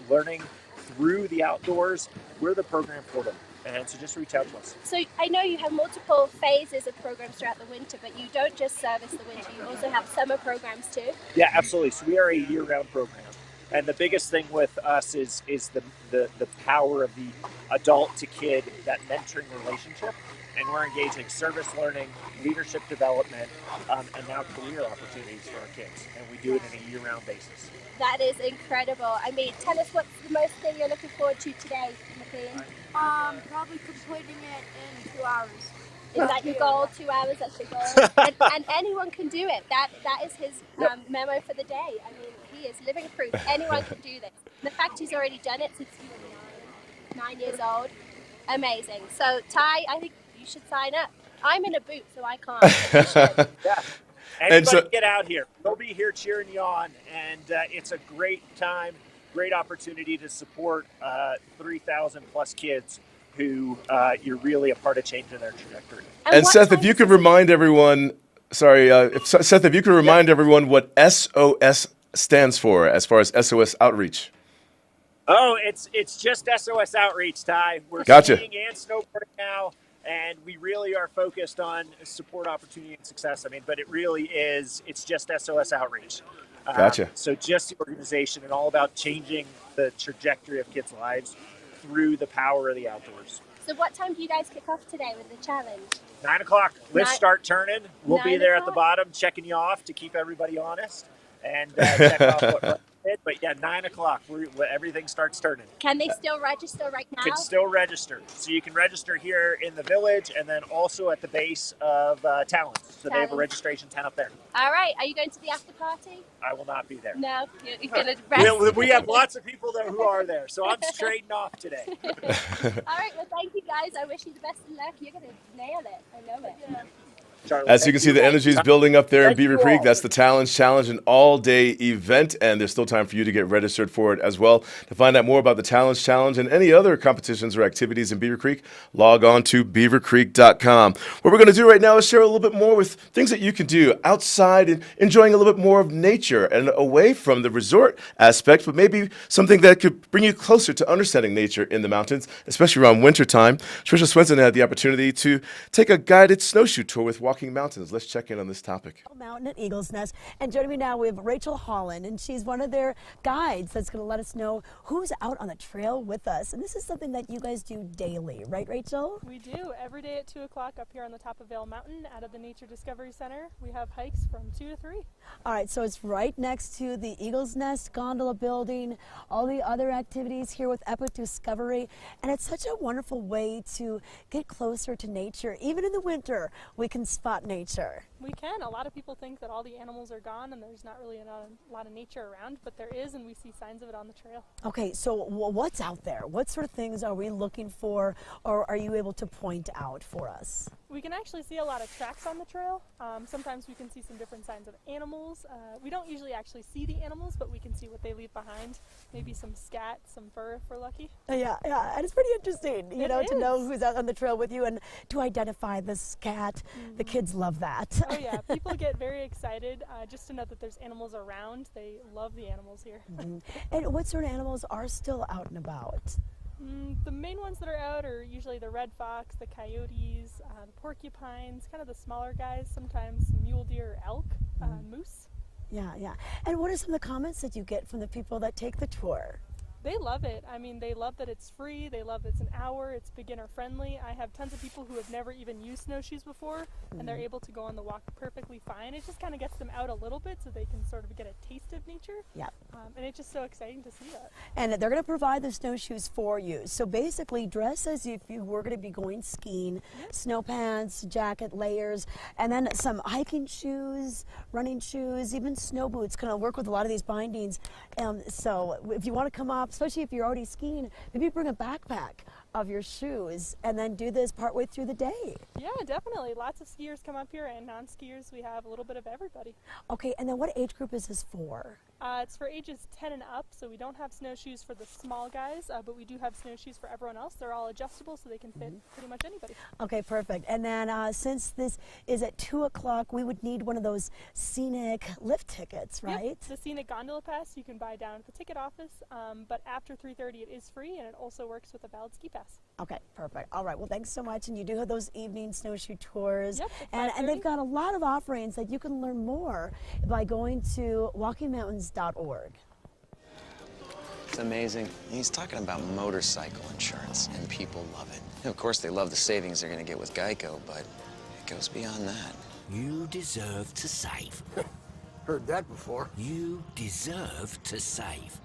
learning through the outdoors, we're the program for them. And so just reach out to us. So I know you have multiple phases of programs throughout the winter, but you don't just service the winter, you also have summer programs too? Yeah, absolutely. So we are a year-round program. And the biggest thing with us is the power of the adult to kid, that mentoring relationship. And we're engaging service learning, leadership development, and now career opportunities for our kids. And we do it on a year-round basis. That is incredible. I mean, tell us what's the most thing you're looking forward to today, McLean? Probably completing it in 2 hours. Is that your goal? 2 hours, that's your goal? and anyone can do it. That is his memo for the day. I mean, he is living proof. Anyone can do this. The fact he's already done it since he was 9 years old. Amazing. So, Ty, I think you should sign up. I'm in a boot, so I can't. Yeah. Anybody get out here. We'll be here cheering you on. And it's a great time, great opportunity to support 3,000 plus kids who you're really a part of changing their trajectory. And Seth, if you could remind everyone, Seth, if you could remind everyone what SOS stands for as far as SOS Outreach. Oh, it's just SOS Outreach, Ty. We're Gotcha. skiing and snowboarding now, and we really are focused on support, opportunity, and success. I mean, but it's just SOS Outreach. Gotcha. So just the organization and all about changing the trajectory of kids' lives through the power of the outdoors. So what time do you guys kick off today with the challenge? 9 o'clock. Let's start turning. We'll be there at the bottom checking you off to keep everybody honest and check off what did. But yeah, 9 o'clock. Everything starts turning. Can they still register right now? You can still register. So you can register here in the village and then also at the base of Talons. So they have a registration tent up there. All right. Are you going to the after party? I will not be there. No, you're going to rest. We have lots of people there who are there. So I'm trading off today. All right. Well, thank you guys. I wish you the best of luck. You're going to nail it. I know it. Yeah. Charli, as you can see, the energy is building up there in Beaver Creek. That's the Talons Challenge, an all-day event, and there's still time for you to get registered for it as well. To find out more about the Talons Challenge and any other competitions or activities in Beaver Creek, log on to beavercreek.com. What we're going to do right now is share a little bit more with things that you can do outside and enjoying a little bit more of nature and away from the resort aspect, but maybe something that could bring you closer to understanding nature in the mountains, especially around wintertime. Tricia Swenson had the opportunity to take a guided snowshoe tour with Walking Mountains. Let's check in on this topic. Mountain at Eagle's Nest, and joining me now we have Rachel Holland, and she's one of their guides that's going to let us know who's out on the trail with us. And this is something that you guys do daily, right, Rachel? We do every day at 2 o'clock up here on the top of Vail Mountain out of the Nature Discovery Center. We have hikes from 2 to 3. All right, so it's right next to the Eagle's Nest gondola building, all the other activities here with Epic Discovery, and it's such a wonderful way to get closer to nature. Even in the winter, we can spot nature. We can. A lot of people think that all the animals are gone and there's not really a lot of nature around, but there is, and we see signs of it on the trail. Okay, so what's out there? What sort of things are we looking for, or are you able to point out for us? We can actually see a lot of tracks on the trail. Sometimes we can see some different signs of animals. We don't usually actually see the animals, but we can see what they leave behind. Maybe some scat, some fur if we're lucky. Yeah, and it's pretty interesting, you know, to know who's out on the trail with you and to identify the scat. Mm-hmm. The kids love that. Oh yeah, people get very excited just to know that there's animals around. They love the animals here. Mm-hmm. And what sort of animals are still out and about? The main ones that are out are usually the red fox, the coyotes, the porcupines, kind of the smaller guys, sometimes mule deer or elk, moose. Yeah, yeah. And what are some of the comments that you get from the people that take the tour? They love it. I mean, they love that it's free. They love it's an hour. It's beginner friendly. I have tons of people who have never even used snowshoes before, and they're able to go on the walk perfectly fine. It just kind of gets them out a little bit so they can sort of get a taste of nature. Yeah. And it's just so exciting to see that. And they're going to provide the snowshoes for you. So basically, dress as if you were going to be going skiing. Snow pants, jacket, layers, and then some hiking shoes, running shoes, even snow boots. Kind of work with a lot of these bindings. So if you want to come up, especially if you're already skiing, maybe bring a backpack of your shoes and then do this partway through the day. Yeah, definitely. Lots of skiers come up here, and non-skiers, we have a little bit of everybody. Okay, and then what age group is this for? It's for ages 10 and up, so we don't have snowshoes for the small guys, but we do have snowshoes for everyone else. They're all adjustable, so they can fit pretty much anybody. Okay, perfect. And then since this is at 2 o'clock, we would need one of those scenic lift tickets, right? Yep, the scenic gondola pass you can buy down at the ticket office, but after 3:30 it is free, and it also works with a valid ski pass. Okay, perfect. All right, well, thanks so much. And you do have those evening snowshoe tours. Yep, and they've got a lot of offerings that you can learn more by going to walkingmountains.org. It's amazing. He's talking about motorcycle insurance, and people love it. And of course, they love the savings they're going to get with Geico, but it goes beyond that. You deserve to save. Heard that before. You deserve to save.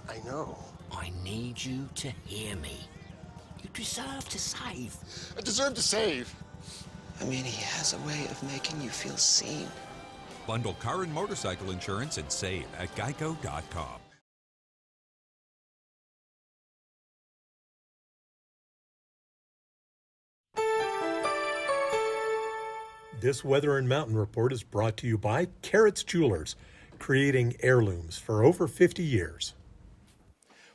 I know. I need you to hear me. You deserve to save. I deserve to save. I mean, he has a way of making you feel seen. Bundle car and motorcycle insurance and save at geico.com. This Weather and Mountain Report is brought to you by Carrots Jewelers, creating heirlooms for over 50 years.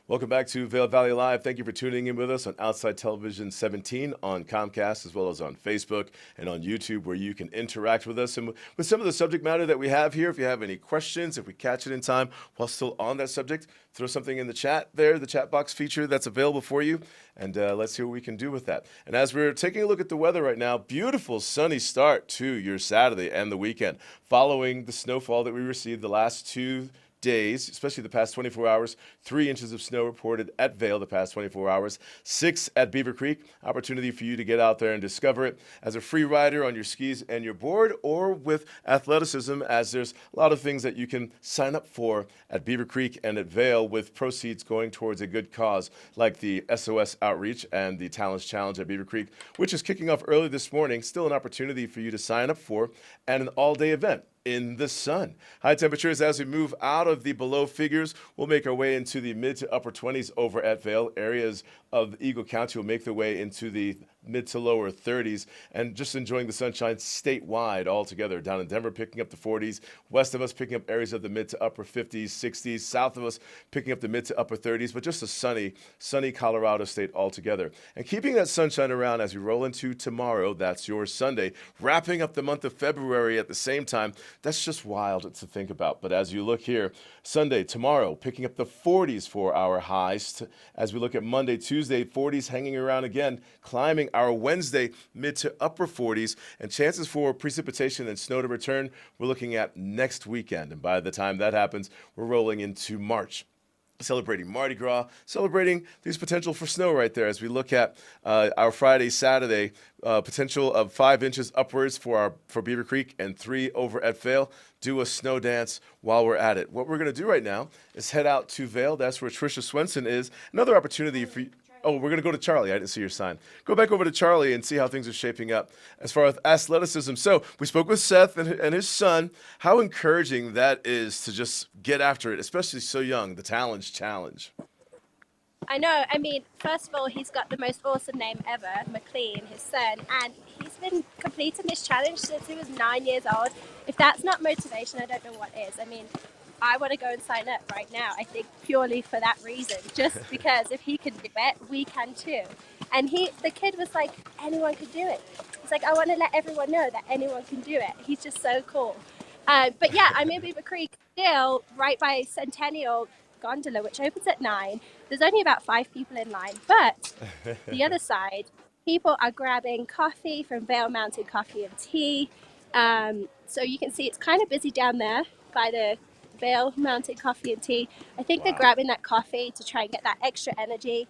Welcome back to Vail Valley Live. Thank you for tuning in with us on Outside Television 17 on Comcast, as well as on Facebook and on YouTube, where you can interact with us and with some of the subject matter that we have here. If you have any questions, if we catch it in time while still on that subject, throw something in the chat there, the chat box feature that's available for you, and let's see what we can do with that. And as we're taking a look at the weather right now, beautiful sunny start to your Saturday and the weekend, following the snowfall that we received the last 2 days, especially the past 24 hours. 3 inches of snow reported at Vail the past 24 hours, 6 at Beaver Creek. Opportunity for you to get out there and discover it as a free rider on your skis and your board, or with athleticism, as there's a lot of things that you can sign up for at Beaver Creek and at Vail, with proceeds going towards a good cause, like the SOS Outreach and the Talons Challenge at Beaver Creek, which is kicking off early this morning. Still an opportunity for you to sign up for, and an all-day event in the sun. High temperatures as we move out of the below figures. We'll make our way into the mid to upper 20s over at Vail. Areas of Eagle County will make their way into the mid to lower 30s, and just enjoying the sunshine statewide altogether. Down in Denver, picking up the 40s. West of us, picking up areas of the mid to upper 50s, 60s. South of us, picking up the mid to upper 30s, but just a sunny Colorado state altogether. And keeping that sunshine around as we roll into tomorrow, that's your Sunday, wrapping up the month of February at the same time. That's just wild to think about. But as you look here, Sunday, tomorrow, picking up the 40s for our highs. As we look at Monday, Tuesday, 40s hanging around again, climbing our Wednesday, mid to upper 40s, and chances for precipitation and snow to return, we're looking at next weekend. And by the time that happens, we're rolling into March. Celebrating Mardi Gras, celebrating these potential for snow right there as we look at our Friday, Saturday, potential of 5 inches upwards for Beaver Creek and 3 over at Vail. Do a snow dance while we're at it. What we're going to do right now is head out to Vail. That's where Tricia Swenson is. Another opportunity for you. Oh, we're going to go to Charli. I didn't see your sign. Go back over to Charli and see how things are shaping up as far as athleticism. So we spoke with Seth and his son. How encouraging that is to just get after it, especially so young, the Talons Challenge. I know. I mean, first of all, he's got the most awesome name ever, McLean, his son, and he's been completing this challenge since he was 9 years old. If that's not motivation, I don't know what is. I mean, I want to go and sign up right now, I think, purely for that reason, just because if he can do it, we can too. And the kid was like, anyone can do it. He's like, I want to let everyone know that anyone can do it. He's just so cool. But yeah, I'm in Beaver Creek still, right by Centennial Gondola, which opens at 9. There's only about 5 people in line, but the other side, people are grabbing coffee from Vail Mountain Coffee and Tea. So you can see it's kind of busy down there. by the Vail Mountain Coffee and Tea. I think they're grabbing that coffee to try and get that extra energy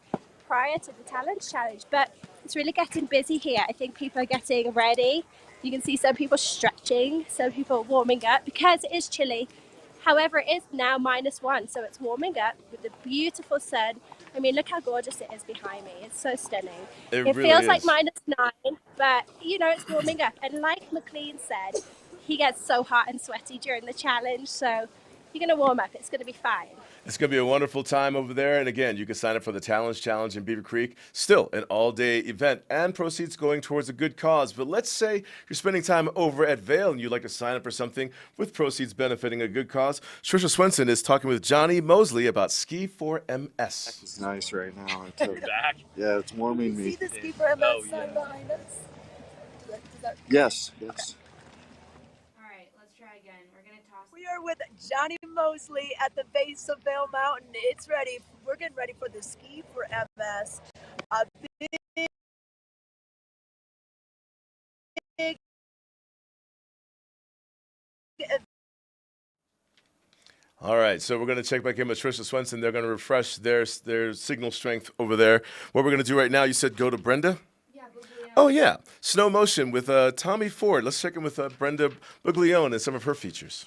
prior to the Talons challenge, but it's really getting busy here. I think people are getting ready. You can see some people stretching, some people warming up because it is chilly. However, it is now -1, so it's warming up with the beautiful sun. I mean, look how gorgeous it is behind me. It's so stunning. It really feels like is. -9, but you know, it's warming up. And like McLean said, he gets so hot and sweaty during the challenge, so you're going to warm up. It's going to be fine. It's going to be a wonderful time over there. And again, you can sign up for the Talons Challenge in Beaver Creek. Still an all-day event and proceeds going towards a good cause. But let's say you're spending time over at Vail and you'd like to sign up for something with proceeds benefiting a good cause. Tricia Swenson is talking with Jonny Moseley about Ski for MS. It's nice right now. Yeah, it's warming me. See the Ski for MS sign behind us? Yes. We are with Jonny Moseley at the base of Vail Mountain. It's ready. We're getting ready for the Ski for MS. A big All right, so we're going to check back in with Tricia Swenson. They're going to refresh their signal strength over there. What we're going to do right now, you said go to Brenda? Oh, yeah. Snow Motion with Tommy Ford. Let's check in with Brenda Buglione and some of her features.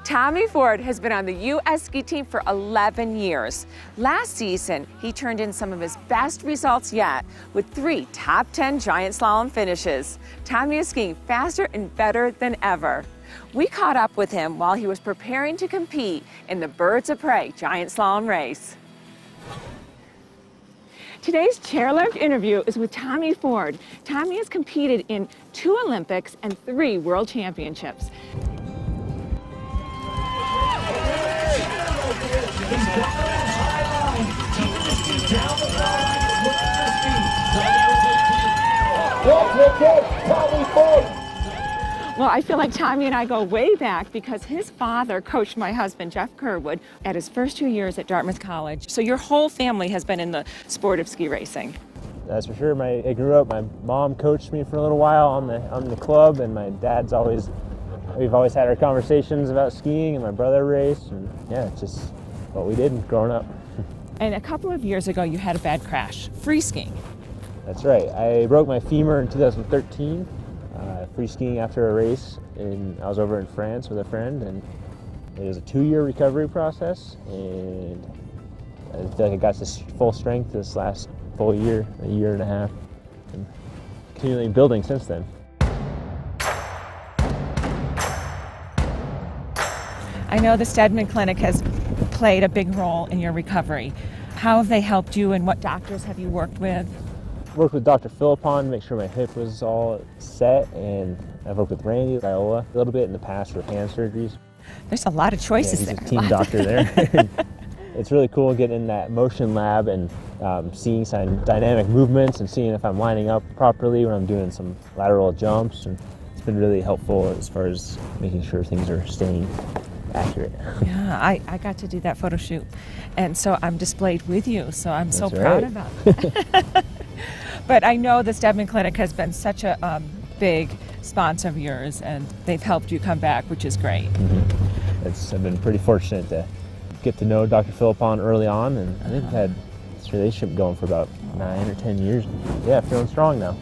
Tommy Ford has been on the U.S. ski team for 11 years. Last season, he turned in some of his best results yet with 3 top 10 giant slalom finishes. Tommy is skiing faster and better than ever. We caught up with him while he was preparing to compete in the Birds of Prey giant slalom race. Today's chairlift interview is with Tommy Ford. Tommy has competed in 2 Olympics and 3 World Championships. Well, I feel like Tommy and I go way back because his father coached my husband, Jeff Kerwood, at his first 2 years at Dartmouth College. So your whole family has been in the sport of ski racing. That's for sure. I grew up, my mom coached me for a little while on the club, and my dad's we've always had our conversations about skiing, and my brother raced, and yeah, it's just what we did growing up. And a couple of years ago, you had a bad crash, free skiing. That's right. I broke my femur in 2013, free skiing after a race, and I was over in France with a friend, and it was a 2-year recovery process, and I feel like I got to full strength this last full year, a year and a half, and continually building since then. I know the Stedman Clinic has played a big role in your recovery. How have they helped you, and what doctors have you worked with? Worked with Dr. Philippon to make sure my hip was all set, and I've worked with Randy Viola a little bit in the past for hand surgeries. There's a lot of choices there. He's a team doctor there. It's really cool getting in that motion lab and seeing some dynamic movements and seeing if I'm lining up properly when I'm doing some lateral jumps. And it's been really helpful as far as making sure things are staying accurate. Yeah, I got to do that photo shoot, and so I'm displayed with you, so I'm so That's proud right. about that. But I know the Stedman Clinic has been such a big sponsor of yours, and they've helped you come back, which is great. Mm-hmm. I've been pretty fortunate to get to know Dr. Philippon early on, and I think we've had this relationship going for about 9 or 10 years. Yeah, feeling strong now.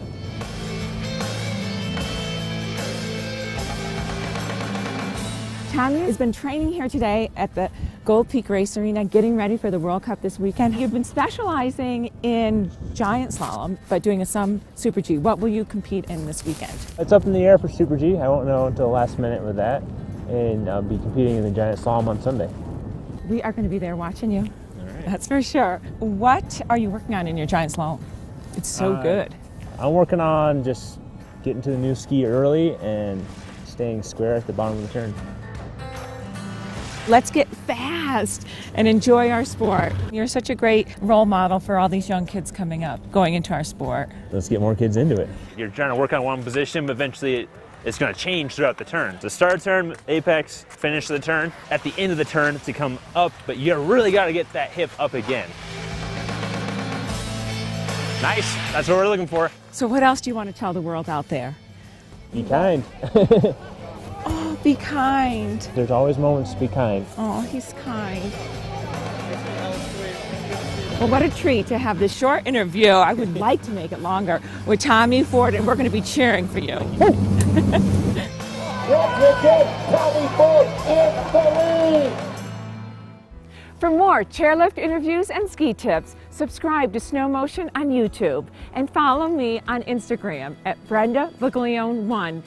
Tommy has been training here today at the Gold Peak Race Arena, getting ready for the World Cup this weekend. You've been specializing in giant slalom, but doing some Super G. What will you compete in this weekend? It's up in the air for Super G. I won't know until the last minute with that, and I'll be competing in the giant slalom on Sunday. We are going to be there watching you. All right. That's for sure. What are you working on in your giant slalom? It's so good. I'm working on just getting to the new ski early and staying square at the bottom of the turn. Let's get fast and enjoy our sport. You're such a great role model for all these young kids coming up, going into our sport. Let's get more kids into it. You're trying to work on one position, but eventually it's going to change throughout the turn. The start of the turn, apex, finish of the turn. At the end of the turn to come up, but you really got to get that hip up again. Nice. That's what we're looking for. So what else do you want to tell the world out there? Be kind. Oh, be kind. There's always moments to be kind. Oh, he's kind. Well, what a treat to have this short interview. I would like to make it longer with Tommy Ford, and we're going to be cheering for you. Tommy Ford in the lead. For more chairlift interviews and ski tips, subscribe to Snow Motion on YouTube and follow me on Instagram at Brenda Viglione1.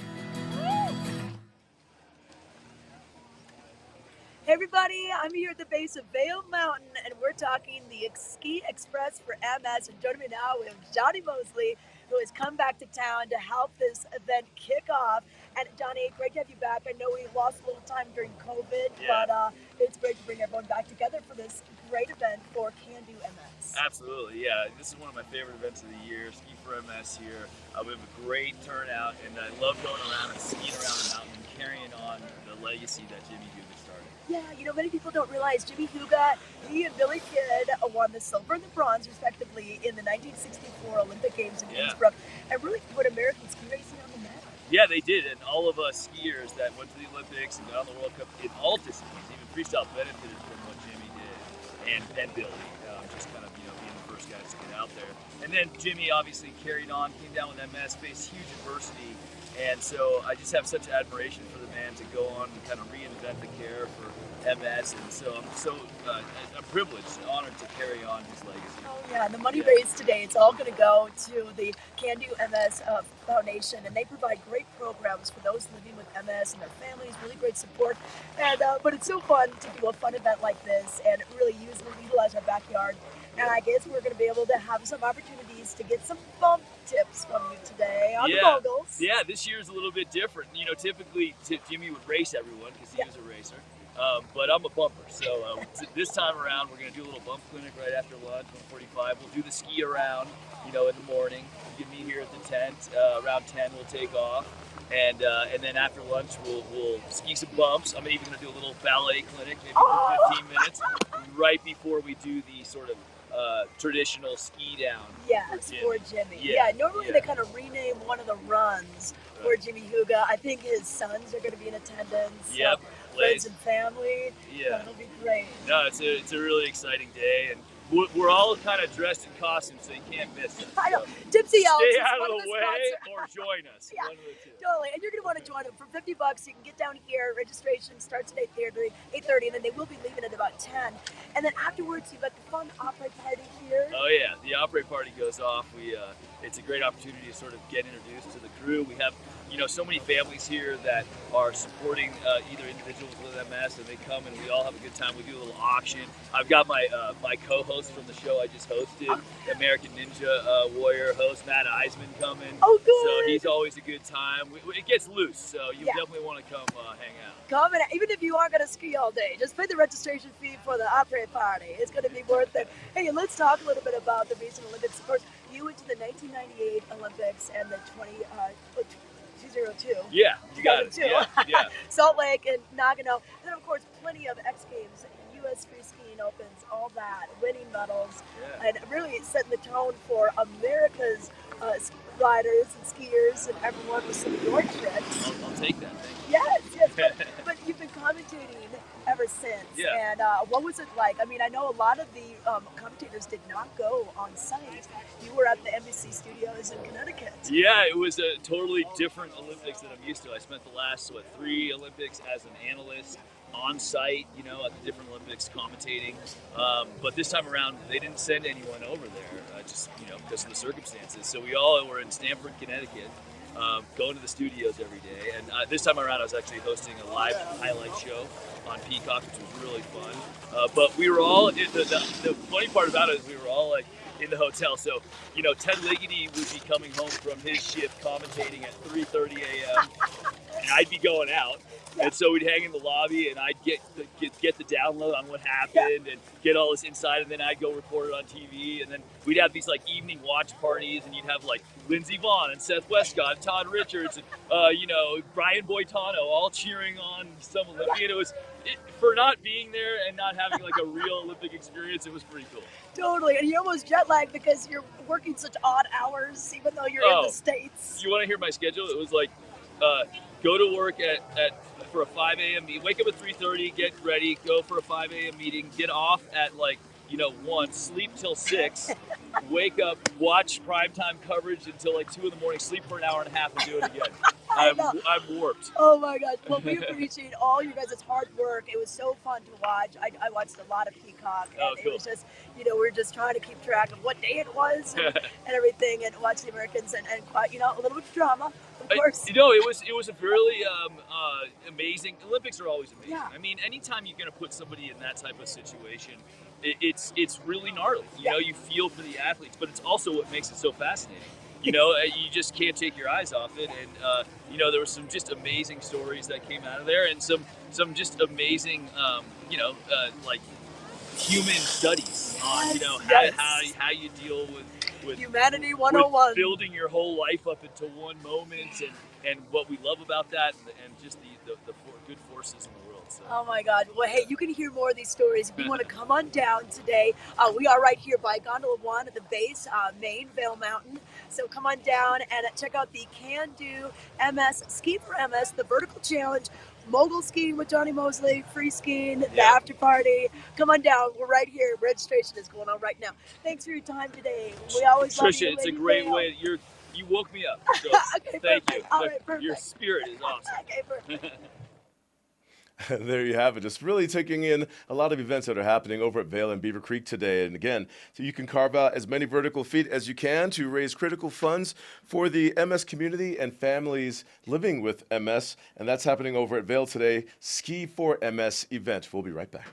Hey everybody, I'm here at the base of Vail Mountain, and we're talking the Ski Express for MS. And joining me now, we have Jonny Moseley, who has come back to town to help this event kick off. And Jonny, great to have you back. I know we lost a little time during COVID, but it's great to bring everyone back together for this great event for Can Do MS. Absolutely, yeah. This is one of my favorite events of the year, Ski for MS here. We have a great turnout, and I love going around and skiing around the mountain and carrying on the legacy that Jimmy Huga started. Yeah, you know, many people don't realize Jimmy Huga, he and Billy Kidd won the silver and the bronze, respectively, in the 1964 Olympic Games in Innsbruck, and really put American ski racing on the map. Yeah, they did, and all of us skiers that went to the Olympics and got on the World Cup in all disciplines, even freestyle, benefited from what Jimmy did, and Billy, just kind of, being the first guys to get out there. And then Jimmy obviously carried on, came down with MS, faced huge adversity, and so I just have such admiration for the man to go on and kind of reinvent the care for MS, and so I'm privileged and honored to carry on his legacy. Oh yeah, and the money raised today, it's all going to go to the Can Do MS Foundation, and they provide great programs for those living with MS and their families, really great support. And but it's so fun to do a fun event like this and really utilize our backyard. And I guess we're going to be able to have some opportunities to get some bump tips from you today on the moguls. Yeah, this year's a little bit different. You know, typically Jimmy would race everyone because he was a racer. But I'm a bumper, so this time around we're going to do a little bump clinic right after lunch, 1:45. We'll do the ski around, in the morning. You can meet here at the tent. Around 10 we'll take off, and then after lunch we'll ski some bumps. I'm even going to do a little ballet clinic, maybe for 15 minutes, right before we do the sort of traditional ski down. Yes, for Jimmy. Yeah, normally they kind of rename one of the runs for Jimmy Huga. I think his sons are going to be in attendance. Yep. Friends and family. Yeah. That'll be great. No, it's a really exciting day, and we're all kind of dressed in costume, so you can't miss it. I know. Tipsy Elves. Stay out of the way or join us. Yeah, one of the two. totally. And you're going to want to join them. For $50, you can get down here. Registration starts at 8:30, and then they will be leaving at about 10. And then afterwards, you've got the fun opera party here. Oh yeah, the opera party goes off. It's a great opportunity to sort of get introduced to the crew. We have, so many families here that are supporting either individuals with MS, and they come and we all have a good time. We do a little auction. I've got my my co-host from the show I just hosted, American Ninja Warrior host Matt Eisman, coming. Oh, good. So he's always a good time. It gets loose, so you definitely want to come hang out. Come and even if you aren't going to ski all day, just pay the registration fee for the opera party. It's going to be worth it. Hey, and let's talk a little bit about the recent Olympics. Of course, you went to the 1998 Olympics and the 2002. Yeah, you got it. Yeah. Salt Lake and Nagano. And then, of course, plenty of X Games, U.S. Free Skiing Opens, all that, winning medals, and really setting the tone for America's riders and skiers and everyone with some of your tricks. I'll take that. Thank you. Yes. But you've been commentating ever since. Yeah. And what was it like? I mean, I know a lot of the commentators did not go on site. You were at the NBC studios in Connecticut. Yeah, it was a totally different Olympics than I'm used to. I spent the last, 3 Olympics as an analyst on site, at the different Olympics commentating. But this time around, they didn't send anyone over there, just, because of the circumstances. So we all were in Stamford, Connecticut, going to the studios every day. And this time around, I was actually hosting a live highlight show on Peacock, which was really fun. But we were all, the funny part about it is we were all in the hotel. So, Ted Ligety would be coming home from his shift commentating at 3:30 a.m. and I'd be going out. And so we'd hang in the lobby, and I'd get get the download on what happened and get all this insight, and then I'd go report it on TV, and then we'd have these like evening watch parties, and you'd have like Lindsey Vonn and Seth Westcott, Todd Richards, and Brian Boitano all cheering on some Olympian. For not being there and not having like a real Olympic experience, it was pretty cool. Totally, and you're almost jet lagged because you're working such odd hours, even though you're in the States. You want to hear my schedule? It was like go to work for a 5 a.m. meeting, wake up at 3:30, get ready, go for a 5 a.m. meeting, get off at 1, sleep till 6, wake up, watch primetime coverage until 2 in the morning, sleep for an hour and a half, and do it again. I'm warped. Oh my God. Well, we appreciate all you guys' hard work. It was so fun to watch. I watched a lot of Peacock, and it was just, we're just trying to keep track of what day it was and everything, and watch the Americans and a little bit of drama, of course. It was a really amazing. Olympics are always amazing. Yeah. I mean, anytime you're going to put somebody in that type of situation, it's really gnarly. You feel for the athletes, but it's also what makes it so fascinating. You just can't take your eyes off it, and there were some just amazing stories that came out of there, and some just amazing human studies on how you deal with humanity 101, with building your whole life up into one moment, and what we love about that, and just the good forces in the world. So. Oh my God. Well, hey, you can hear more of these stories if you want to come on down today. We are right here by Gondola 1 at the base, Maine, Vail Mountain. So come on down and check out the Can Do MS, Ski for MS, the Vertical Challenge, mogul skiing with Jonny Moseley, free skiing, the after party. Come on down. We're right here. Registration is going on right now. Thanks for your time today. We always love you, Tricia, it's a Lady great Vail. way. You woke me up. So Okay, thank perfect. you. All right, perfect. Your spirit is awesome. Okay, perfect. There you have it. Just really taking in a lot of events that are happening over at Vail and Beaver Creek today. And again, so you can carve out as many vertical feet as you can to raise critical funds for the MS community and families living with MS. And that's happening over at Vail today, Ski for MS event. We'll be right back.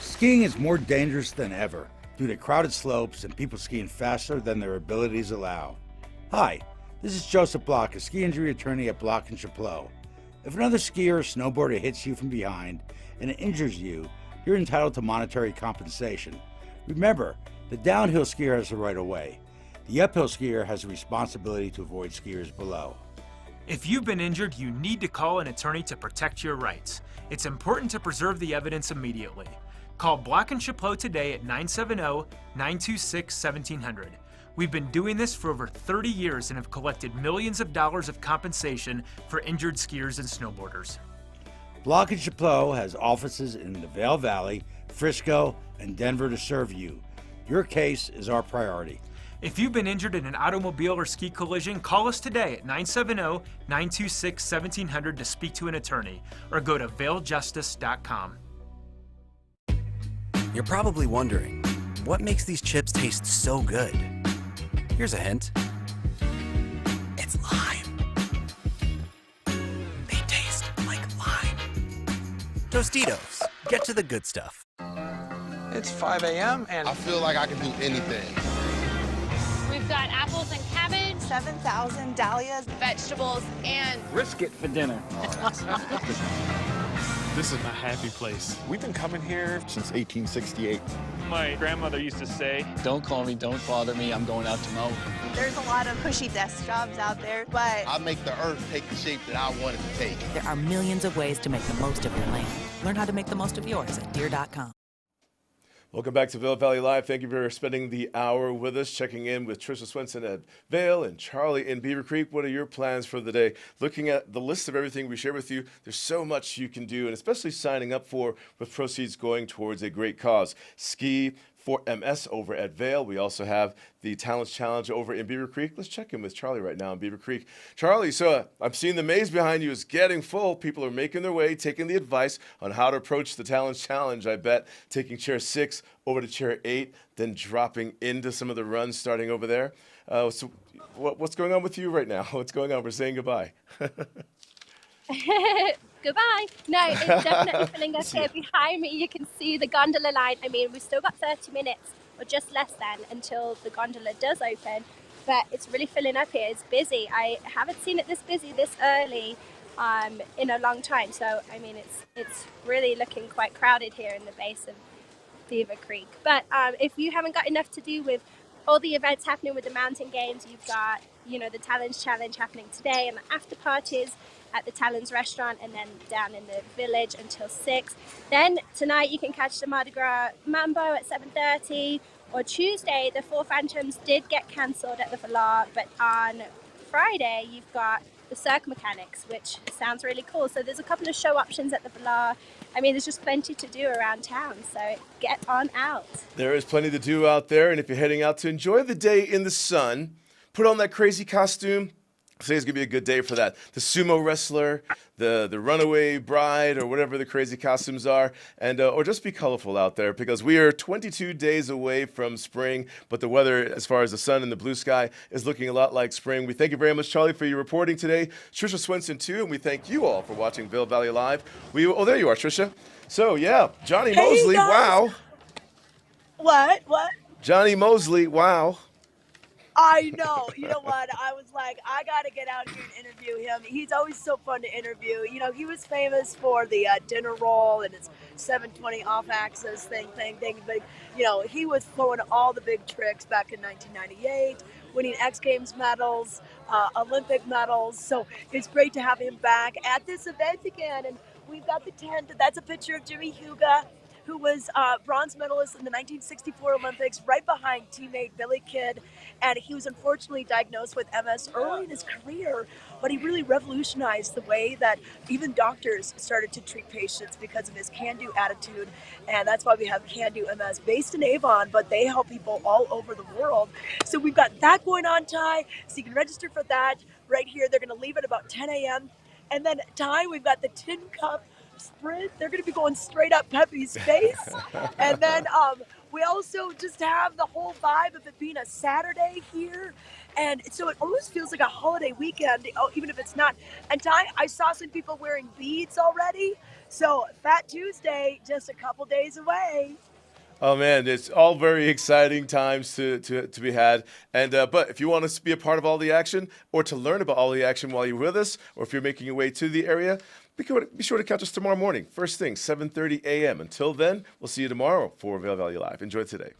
Skiing is more dangerous than ever due to crowded slopes and people skiing faster than their abilities allow. Hi, this is Joseph Block, a ski injury attorney at Block & Chapleau. If another skier or snowboarder hits you from behind and it injures you, you're entitled to monetary compensation. Remember, the downhill skier has the right of way. The uphill skier has the responsibility to avoid skiers below. If you've been injured, you need to call an attorney to protect your rights. It's important to preserve the evidence immediately. Call Block & Chapleau today at 970-926-1700. We've been doing this for over 30 years and have collected millions of dollars of compensation for injured skiers and snowboarders. Block & Chapleau has offices in the Vail Valley, Frisco, and Denver to serve you. Your case is our priority. If you've been injured in an automobile or ski collision, call us today at 970-926-1700 to speak to an attorney, or go to vailjustice.com. You're probably wondering, what makes these chips taste so good? Here's a hint. It's lime. They taste like lime. Tostitos, get to the good stuff. It's 5 a.m. and I feel like I can do anything. We've got apples and cabbage, 7,000 dahlias, vegetables, and brisket for dinner. This is my happy place. We've been coming here since 1868. My grandmother used to say, "Don't call me, don't bother me, I'm going out to mow." There's a lot of cushy desk jobs out there, but I make the earth take the shape that I want it to take. There are millions of ways to make the most of your land. Learn how to make the most of yours at Deere.com. Welcome back to Vail Valley Live. Thank you for spending the hour with us, checking in with Tricia Swenson at Vail and Charli in Beaver Creek. What are your plans for the day? Looking at the list of everything we share with you, there's so much you can do, and especially signing up for with proceeds going towards a great cause. Ski for MS over at Vail. We also have the Talons Challenge over in Beaver Creek. Let's check in with Charli right now in Beaver Creek. Charli, so I'm seeing the maze behind you is getting full. People are making their way, taking the advice on how to approach the Talons Challenge, I bet. Taking chair 6 over to chair 8, then dropping into some of the runs starting over there. So what's going on with you right now? What's going on? We're saying goodbye. Goodbye. No, it's definitely filling up here behind me. You can see the gondola line. I mean, we've still got 30 minutes or just less than until the gondola does open, but it's really filling up here. It's busy. I haven't seen it this busy this early in a long time. So, I mean, it's really looking quite crowded here in the base of Beaver Creek. But if you haven't got enough to do with all the events happening with the mountain games, you've got, you know, the Talons Challenge happening today and the after parties at the Talons restaurant, and then down in the village until 6. Then tonight you can catch the Mardi Gras Mambo at 7:30. Or Tuesday, the Four Phantoms did get cancelled at the Valar, but on Friday you've got the Cirque Mechanics, which sounds really cool. So there's a couple of show options at the Valar. I mean, there's just plenty to do around town, so get on out. There is plenty to do out there, and if you're heading out to enjoy the day in the sun, put on that crazy costume. Today's gonna be a good day for that. The sumo wrestler, the runaway bride, or whatever the crazy costumes are, and or just be colorful out there, because we are 22 days away from spring, but the weather, as far as the sun and the blue sky, is looking a lot like spring. We thank you very much, Charli, for your reporting today. Tricia Swenson too, and we thank you all for watching Vail Valley Live. Oh, there you are, Tricia. So yeah, Jonny Moseley, wow. What? Jonny Moseley, wow. I know. You know what? I was like, I got to get out here and interview him. He's always so fun to interview. You know, he was famous for the dinner roll and his 720 off-axis thing. But, you know, he was throwing all the big tricks back in 1998, winning X Games medals, Olympic medals. So it's great to have him back at this event again. And we've got the tent. That's a picture of Jimmy Huga, who was bronze medalist in the 1964 Olympics, right behind teammate Billy Kidd. And he was unfortunately diagnosed with MS early in his career, but he really revolutionized the way that even doctors started to treat patients because of his can-do attitude. And that's why we have Can-Do MS based in Avon, but they help people all over the world. So we've got that going on, Ty. So you can register for that right here. They're going to leave at about 10 a.m. And then, Ty, we've got the Tin Cup Sprint. They're going to be going straight up Pepe's face. And then we also just have the whole vibe of it being a Saturday here. And so it almost feels like a holiday weekend, even if it's not. And Ty, I saw some people wearing beads already. So Fat Tuesday, just a couple days away. Oh man, it's all very exciting times to be had. And but if you want to be a part of all the action, or to learn about all the action while you're with us, or if you're making your way to the area, be sure to catch us tomorrow morning, first thing, 7:30 a.m. Until then, we'll see you tomorrow for Vail Valley Live. Enjoy today.